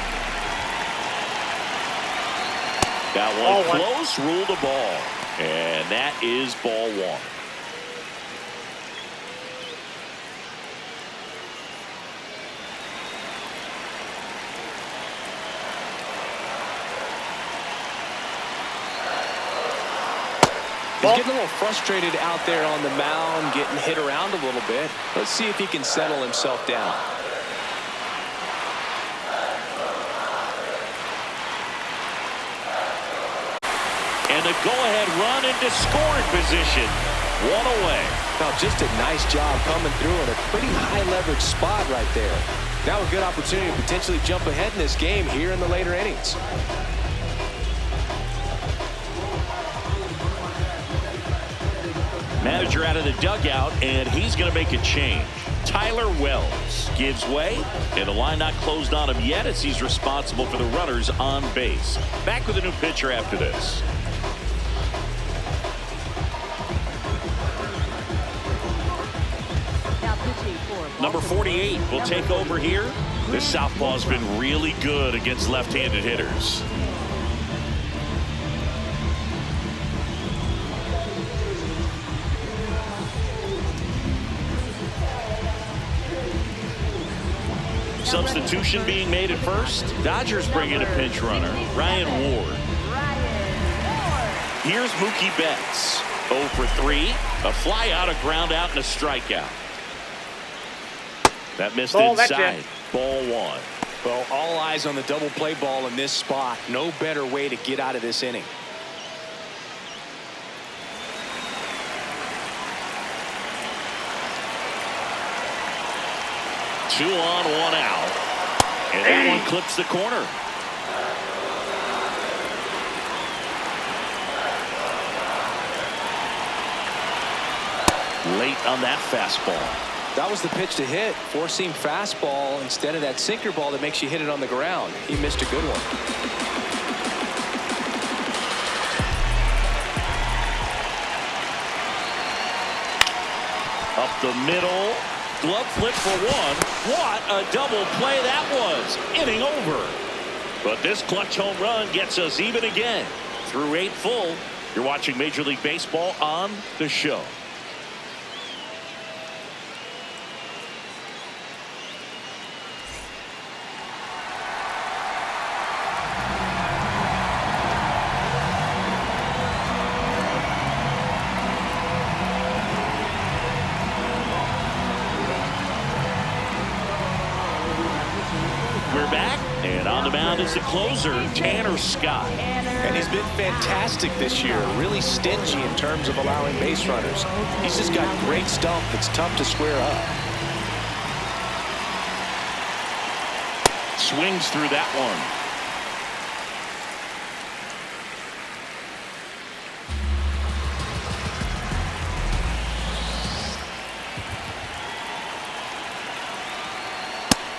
That one close, ruled a ball, and that is ball one. He's getting a little frustrated out there on the mound, getting hit around a little bit. Let's see if he can settle himself down. And a go-ahead run into scoring position. One away. Now, just a nice job coming through in a pretty high-leverage spot right there. Now a good opportunity to potentially jump ahead in this game here in the later innings. Manager out of the dugout, and he's going to make a change. Tyler Wells gives way, and the line not closed on him yet as he's responsible for the runners on base. Back with a new pitcher after this. Number 48 will take over here. This southpaw's been really good against left-handed hitters. Substitution being made at first. Dodgers bring in a pinch runner, Ryan Ward. Here's Mookie Betts. 0 for 3. A fly out, a ground out, and a strikeout. That missed inside. Ball 1. Well, all eyes on the double play ball in this spot. No better way to get out of this inning. Two on, one out. And that one clips the corner. Late on that fastball. That was the pitch to hit. Four-seam fastball instead of that sinker ball that makes you hit it on the ground. He missed a good one. Up the middle. Glove flip for one. What a double play that was. Inning over. But this clutch home run gets us even again. Through 8 full, you're watching Major League Baseball on The Show. We're back, and on the mound is the closer, Tanner Scott. And he's been fantastic this year, really stingy in terms of allowing base runners. He's just got great stuff that's tough to square up. Swings through that one.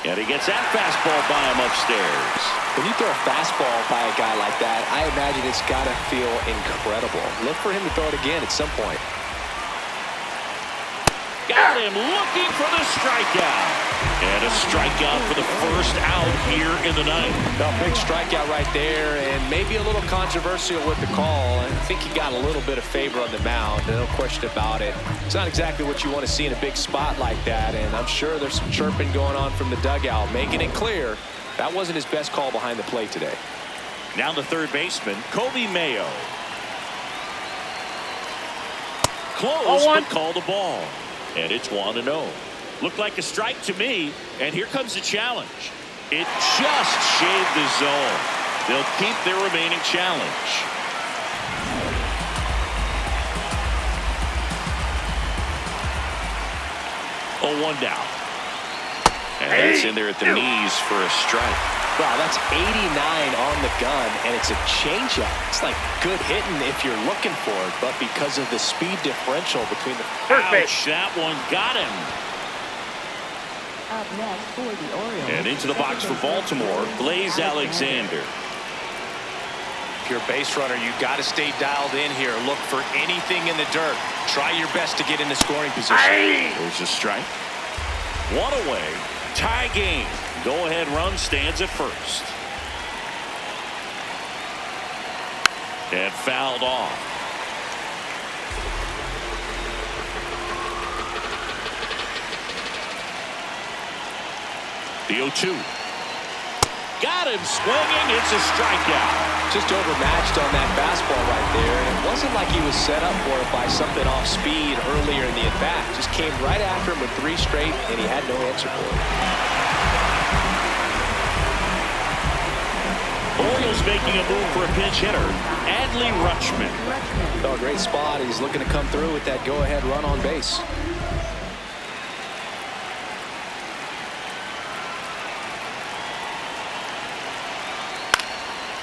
And he gets that fastball by him upstairs. When you throw a fastball by a guy like that, I imagine it's got to feel incredible. Look for him to throw it again at some point. Got him looking for the strikeout. And a strikeout for the first out here in the ninth. A big strikeout right there, and maybe a little controversial with the call. I think he got a little bit of favor on the mound, no question about it. It's not exactly what you want to see in a big spot like that, and I'm sure there's some chirping going on from the dugout, making it clear that wasn't his best call behind the plate today. Now the third baseman, Kobe Mayo. Close, but called the ball. And it's 1-0. Looked like a strike to me, and here comes the challenge. It just shaved the zone. They'll keep their remaining challenge. Oh, 1 down. And that's in there at the knees for a strike. Wow, that's 89 on the gun, and it's a changeup. It's like good hitting if you're looking for it, but because of the speed differential between the... Ouch, that one got him. Up next for the Orioles. And into the box for Baltimore, Blaze Alexander. If you're a base runner, you got to stay dialed in here. Look for anything in the dirt. Try your best to get into scoring position. There's a strike. One away. Tie game. Go-ahead run stands at first. And fouled off. The 0-2. Got him swinging. It's a strikeout. Just overmatched on that fastball right there. And it wasn't like he was set up for it by something off speed earlier in the at-bat. Just came right after him with 3 straight, and he had no answer for it. Orioles making a move for a pinch hitter, Adley Rutschman. Oh, great spot. He's looking to come through with that go-ahead run on base.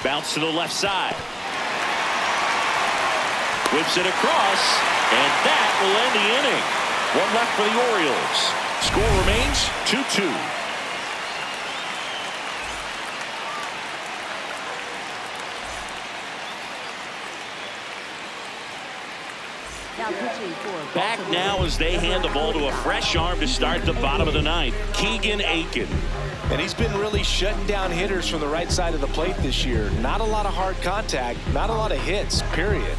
Bounce to the left side. Whips it across, and that will end the inning. 1 left for the Orioles. Score remains 2-2. Back now as they hand the ball to a fresh arm to start the bottom of the 9th. Keegan Aiken. And he's been really shutting down hitters from the right side of the plate this year. Not a lot of hard contact, not a lot of hits, period.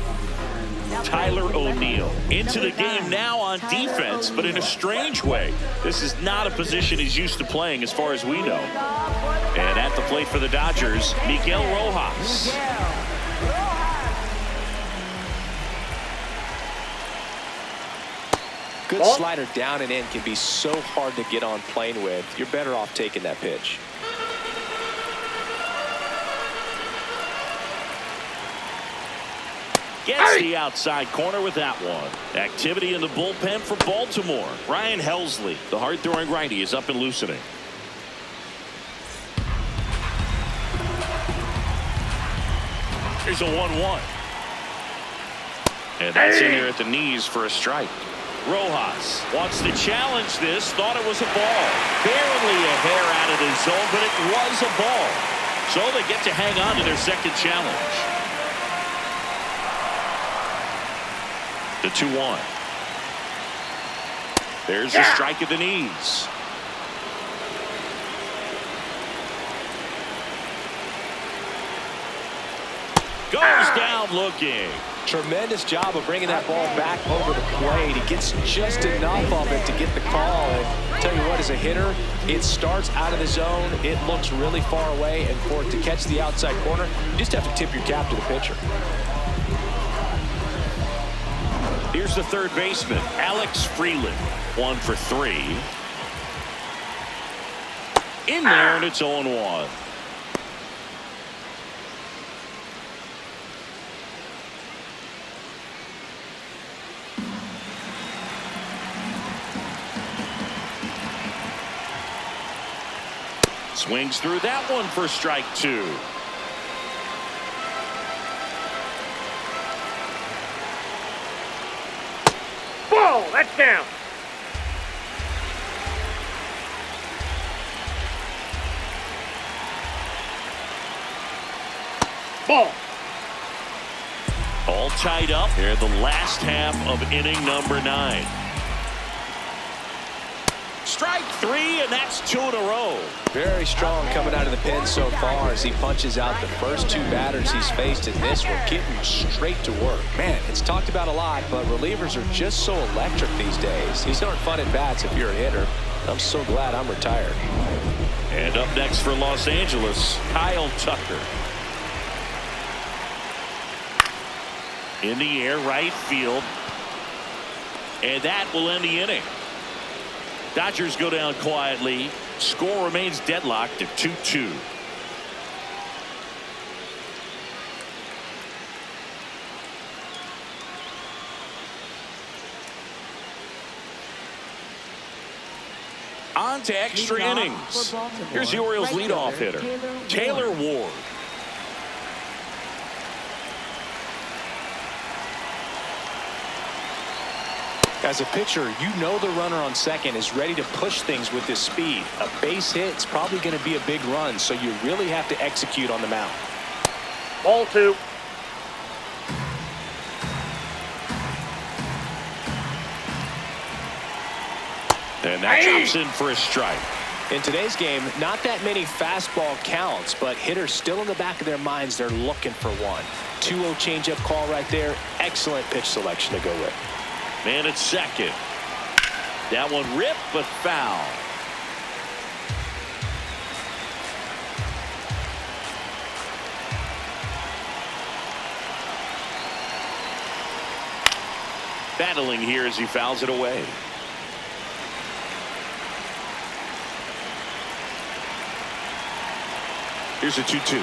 Tyler O'Neill into the game now on defense, but in a strange way. This is not a position he's used to playing as far as we know. And at the plate for the Dodgers, Miguel Rojas. Good slider down and in can be so hard to get on plane with. You're better off taking that pitch. Gets the outside corner with that one. Activity in the bullpen for Baltimore. Ryan Helsley, the hard-throwing righty, is up and loosening. Here's a 1-1. And that's in there at the knees for a strike. Rojas wants to challenge this. Thought it was a ball. Barely a hair out of the zone, but it was a ball. So they get to hang on to their second challenge. The 2-1. There's a strike at the knees. Goes down looking. Tremendous job of bringing that ball back over the plate. He gets just enough of it to get the call. And tell you what, as a hitter, it starts out of the zone. It looks really far away, and for it to catch the outside corner, you just have to tip your cap to the pitcher. Here's the third baseman, Alex Freeland. 1 for 3. In there, and it's 0-1. Swings through that one for strike 2. Ball, that's down. Ball. All tied up here in the last half of inning number 9. Strike 3, and that's 2 in a row. Very strong coming out of the pen so far as he punches out the first 2 batters he's faced in this one, getting straight to work. Man, it's talked about a lot, but relievers are just so electric these days. These aren't fun at bats if you're a hitter. I'm so glad I'm retired. And up next for Los Angeles, Kyle Tucker. In the air, right field. And that will end the inning. Dodgers go down quietly. Score remains deadlocked at 2-2. On to extra innings. Here's the Orioles leadoff hitter, Taylor Ward. As a pitcher, you know the runner on second is ready to push things with his speed. A base hit is probably going to be a big run, so you really have to execute on the mound. Ball 2. And that drops in for a strike. In today's game, not that many fastball counts, but hitters still in the back of their minds, they're looking for one. 2-0 changeup call right there. Excellent pitch selection to go with. Man at second. That one ripped, but foul. Battling here as he fouls it away. Here's a 2-2.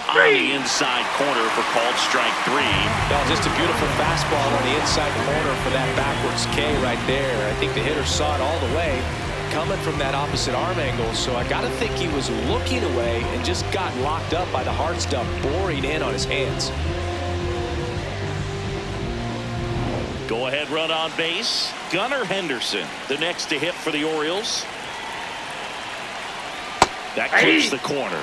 On the inside corner for called strike 3. Well, just a beautiful fastball on the inside corner for that backwards K right there. I think the hitter saw it all the way coming from that opposite arm angle, so I got to think he was looking away and just got locked up by the hard stuff boring in on his hands. Go ahead run on base. Gunnar Henderson, the next to hit for the Orioles. That clips the corner.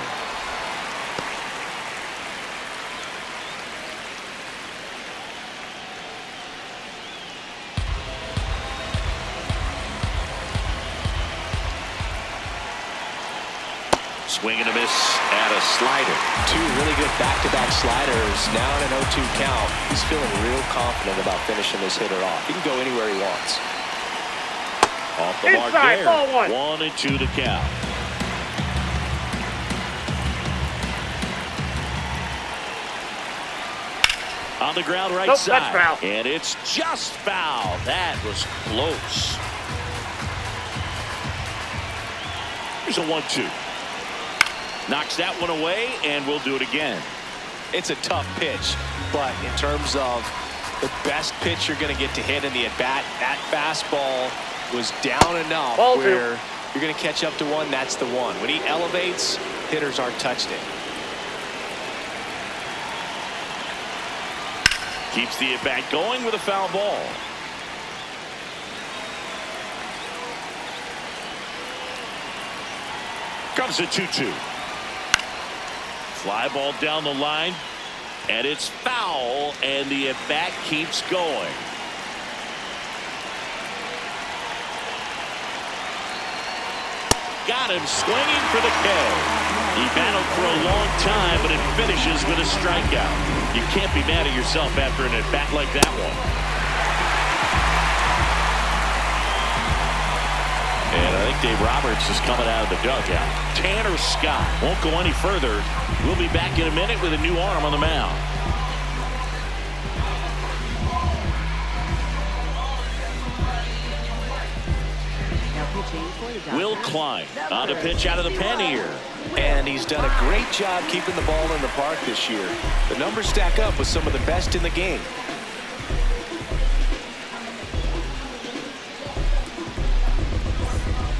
Swing and a miss at a slider. Two really good back-to-back sliders. Now in an 0-2 count. He's feeling real confident about finishing this hitter off. He can go anywhere he wants. Off the mark Inside, there. ball 1. 1-2 to count. On the ground right Nope, side. that's foul. And it's just foul. That was close. Here's a 1-2. Knocks that one away, and we'll do it again. It's a tough pitch, but in terms of the best pitch you're going to get to hit in the at-bat, that fastball was down enough Ball where you're going to catch up to one. That's the one. When he elevates, hitters aren't touched it. Keeps the at-bat going with a foul ball. Comes a 2-2. Fly ball down the line, and it's foul, and the at-bat keeps going. Got him swinging for the K. He battled for a long time, but it finishes with a strikeout. You can't be mad at yourself after an at-bat like that one. And I think Dave Roberts is coming out of the dugout. Tanner Scott won't go any further. We'll be back in a minute with a new arm on the mound. Will Klein on a pitch out of the pen here. And he's done a great job keeping the ball in the park this year. The numbers stack up with some of the best in the game.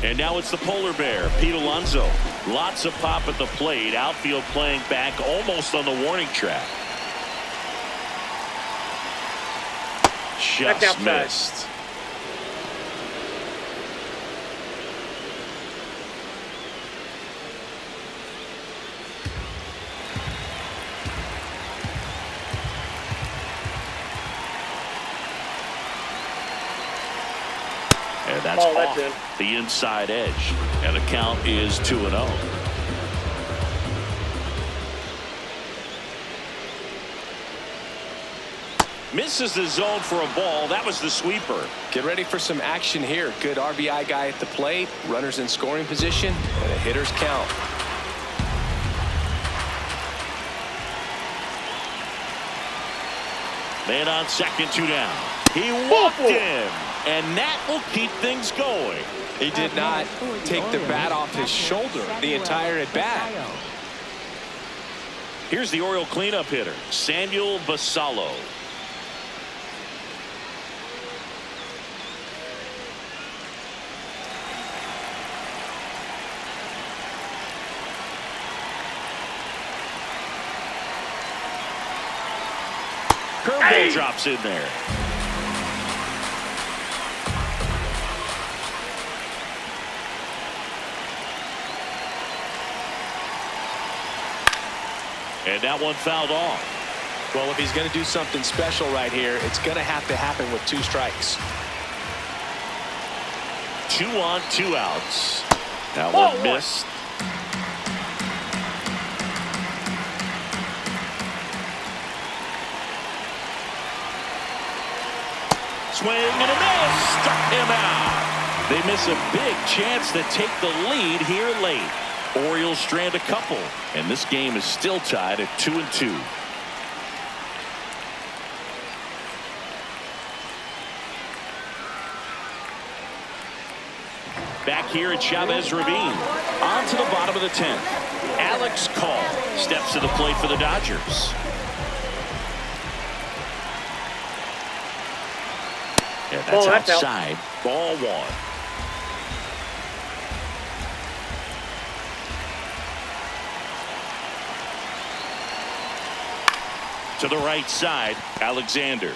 And now it's the polar bear, Pete Alonso. Lots of pop at the plate. Outfield playing back almost on the warning track. Just missed. And that's off the inside edge. And the count is 2-0. Misses the zone for a ball. That was the sweeper. Get ready for some action here. Good RBI guy at the plate. Runners in scoring position. And a hitter's count. Man on second, 2 down. He walked him. And that will keep things going. He did not take the bat off his shoulder the entire at bat. Here's the Oriole cleanup hitter, Samuel Basallo. Curveball drops in there. And that one fouled off. Well, if he's going to do something special right here, it's going to have to happen with 2 strikes. 2 on, 2 outs. That one missed. Swing and a miss. Struck him out. They miss a big chance to take the lead here late. Orioles strand a couple, and this game is still tied at 2-2. Back here at Chavez Ravine. On to the bottom of the 10th. Alex Call steps to the plate for the Dodgers. And that's outside. Ball 1. To the right side, Alexander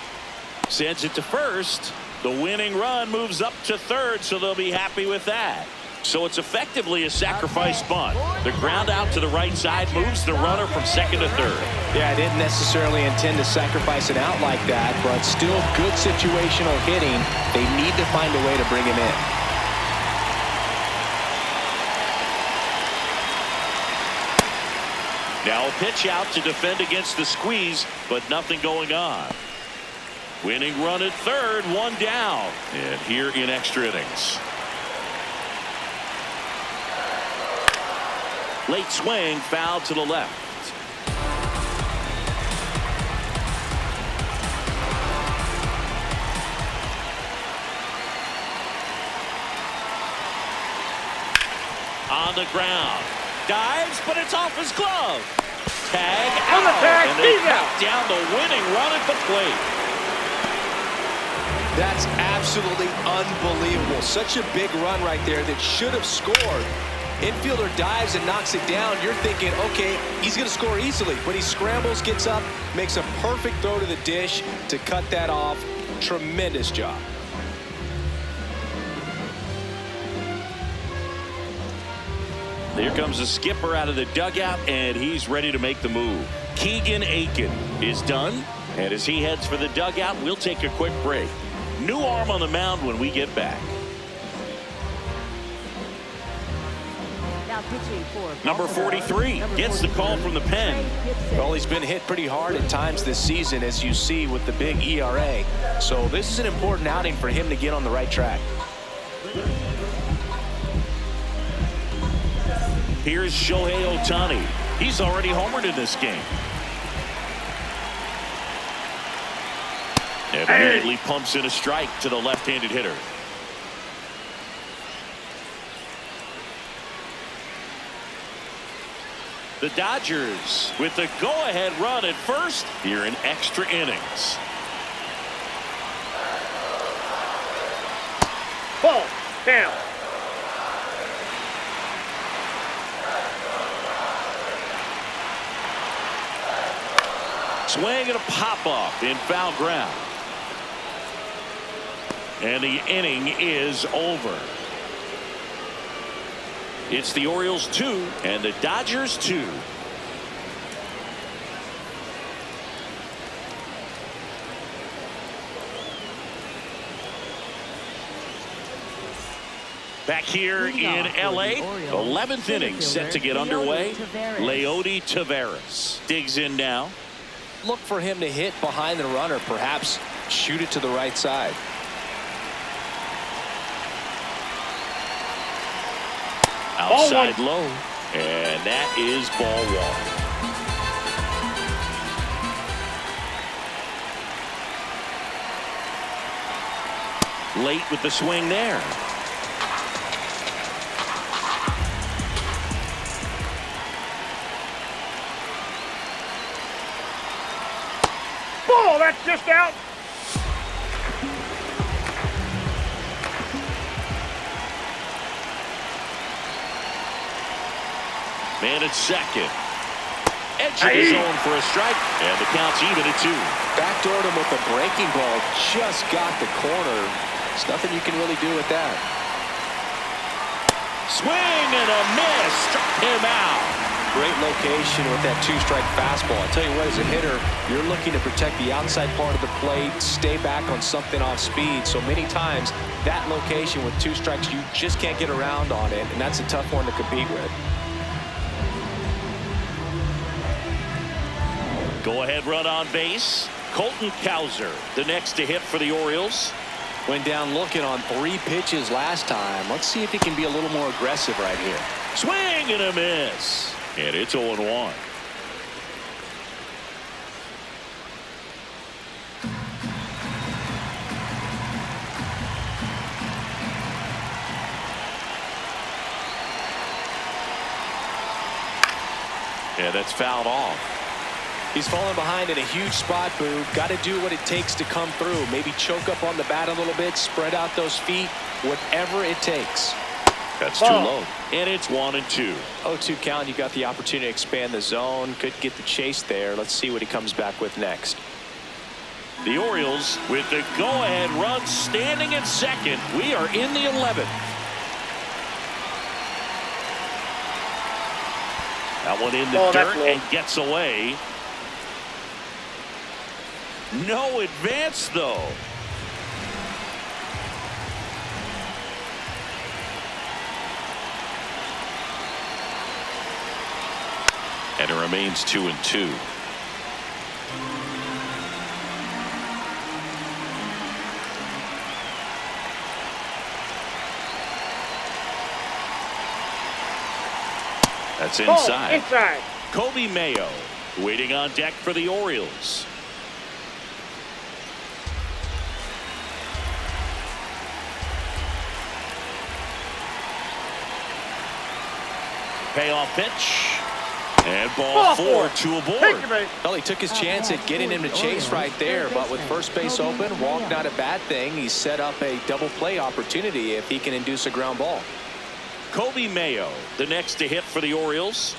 sends it to first. The winning run moves up to third, so they'll be happy with that. So it's effectively a sacrifice bunt. The ground out to the right side moves the runner from second to third. Yeah, I didn't necessarily intend to sacrifice an out like that, but still good situational hitting. They need to find a way to bring him in. Now a pitch out to defend against the squeeze, but nothing going on. Winning run at third, 1 down. And here in extra innings. Late swing, foul to the left. On the ground. Dives, but it's off his glove. Tag out. On the tag, and they he's cut out. down the winning run at the plate. That's absolutely unbelievable. Such a big run right there that should have scored. Infielder dives and knocks it down. You're thinking, okay, he's going to score easily. But he scrambles, gets up, makes a perfect throw to the dish to cut that off. Tremendous job. Here comes the skipper out of the dugout, and he's ready to make the move. Keegan Aiken is done. And as he heads for the dugout, we'll take a quick break. New arm on the mound when we get back. Now pitching for Number 43 gets the call from the pen. Well, he's been hit pretty hard at times this season, as you see with the big ERA. So this is an important outing for him to get on the right track. Here's Shohei Ohtani. He's already homered in this game. And immediately pumps in a strike to the left-handed hitter. The Dodgers with the go-ahead run at first here in extra innings. Ball. Down. Swing and a pop-up in foul ground. And the inning is over. It's the Orioles 2 and the Dodgers 2. Back here in LA, 11th inning set to get underway. Leody Taveras digs in now. Look for him to hit behind the runner, perhaps shoot it to the right side. Outside low, and that is ball 1. Late with the swing there. Ball. That's just out. Man at second. Edge of the zone for a strike, and the count's even at 2. Backdoored him with a breaking ball, just got the corner. There's nothing you can really do with that. Swing and a miss, struck him out. Great location with that 2-strike fastball. I tell you what, as a hitter, you're looking to protect the outside part of the plate, stay back on something off speed. So many times, that location with 2 strikes, you just can't get around on it, and that's a tough one to compete with. Go-ahead run on base. Colton Cowser, the next to hit for the Orioles. Went down looking on 3 pitches last time. Let's see if he can be a little more aggressive right here. Swing and a miss. And it's 0-1. Yeah, that's fouled off. He's falling behind in a huge spot, Boo. Got to do what it takes to come through. Maybe choke up on the bat a little bit, spread out those feet, whatever it takes. That's too low. And it's 1-2. 0-2 count. You got the opportunity to expand the zone. Could get the chase there. Let's see what he comes back with next. The Orioles with the go-ahead run standing at second. We are in the 11th. That one in the dirt and gets away. No advance, though. And it remains 2-2. That's inside. Inside. Kobe Mayo waiting on deck for the Orioles. Payoff pitch. And ball 4, 2 aboard. Well, he took his chance at getting him to chase right there, but with first base open, walk not a bad thing. He set up a double play opportunity if he can induce a ground ball. Kobe Mayo, the next to hit for the Orioles.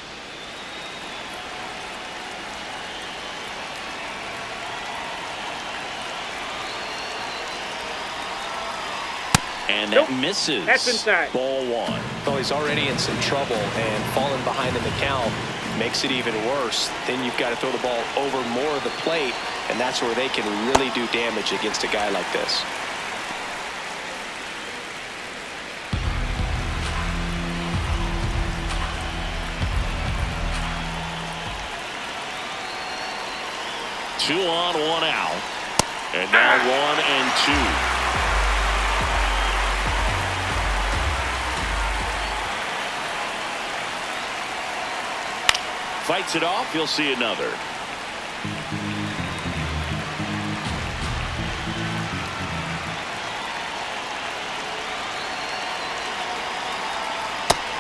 And that misses. That's inside. Ball 1. Well, he's already in some trouble, and falling behind in the count makes it even worse. Then you've got to throw the ball over more of the plate, and that's where they can really do damage against a guy like this. Two on, 1 out. And now 1-2. Fights it off. You'll see another.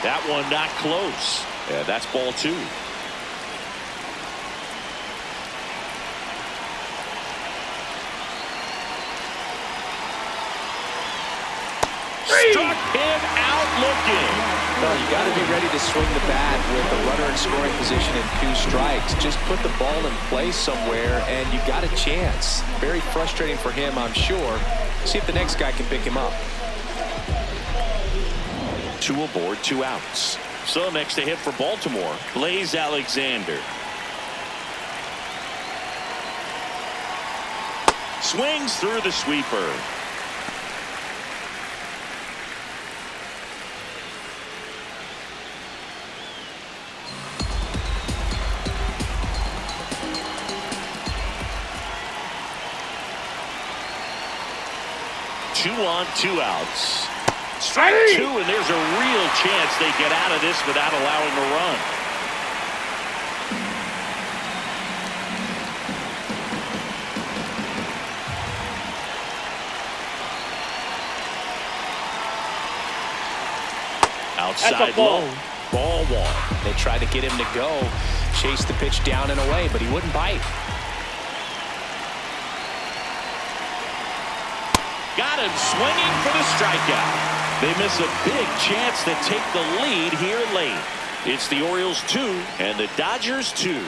That one not close. Yeah, that's ball 2. Struck him out looking. Well, you got to be ready to swing the bat with a runner in scoring position and 2 strikes. Just put the ball in place somewhere, and you got a chance. Very frustrating for him, I'm sure. See if the next guy can pick him up. 2 aboard, 2 outs. So next to hit for Baltimore, Blaze Alexander. Swings through the sweeper. Two on, 2 outs. Strike 2, and there's a real chance they get out of this without allowing a run. Outside low. Ball 1. They tried to get him to go, chase the pitch down and away, but he wouldn't bite. Got him swinging for the strikeout. They miss a big chance to take the lead here late. It's the Orioles 2 and the Dodgers 2.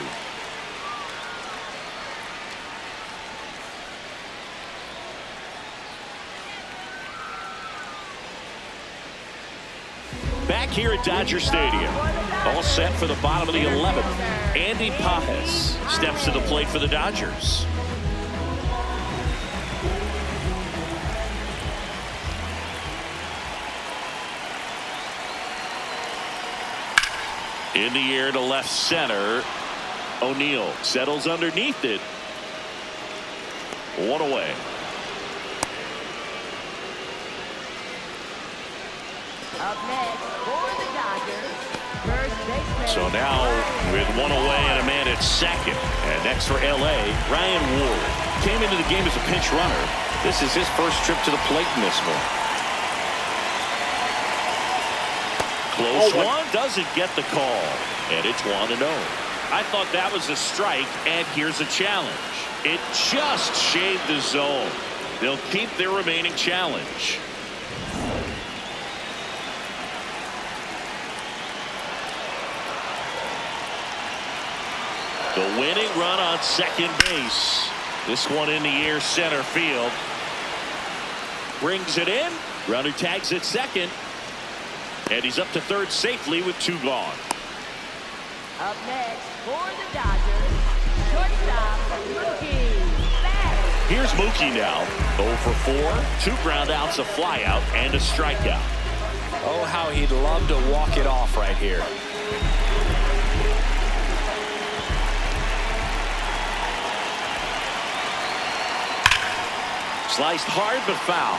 Back here at Dodger Stadium, all set for the bottom of the 11th. Andy Pajes steps to the plate for the Dodgers. In the air to left center. O'Neill settles underneath it. 1 away. Up next for the Dodgers, first baseman. So now with 1 away and a man at second. And next for LA, Ryan Ward. Came into the game as a pinch runner. This is his first trip to the plate in this one. Close one, doesn't get the call. And it's 1-0. I thought that was a strike, and here's a challenge. It just shaved the zone. They'll keep their remaining challenge. The winning run on second base. This one in the air center field. Brings it in. Runner tags at second. And he's up to third safely with 2 gone. Up next for the Dodgers, shortstop Mookie Betts. Here's Mookie now. 0 for 4, 2 ground outs, a flyout, and a strikeout. Oh, how he'd love to walk it off right here. Sliced hard but foul.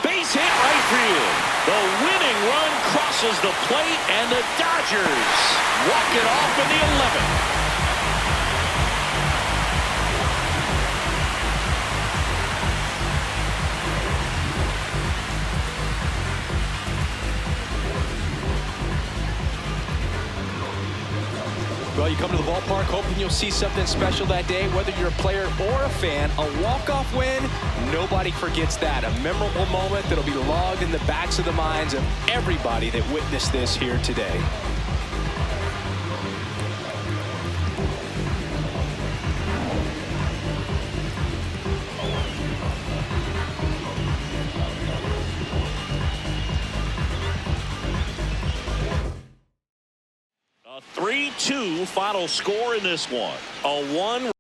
Base hit right field. The winning run crosses the plate, and the Dodgers walk it off in the 11th. Well, you come to the ballpark hoping you'll see something special that day, whether you're a player or a fan. A walk-off win, nobody forgets that. A memorable moment that'll be logged in the backs of the minds of everybody that witnessed this here today. A 3-2 final score in this one. A 1-run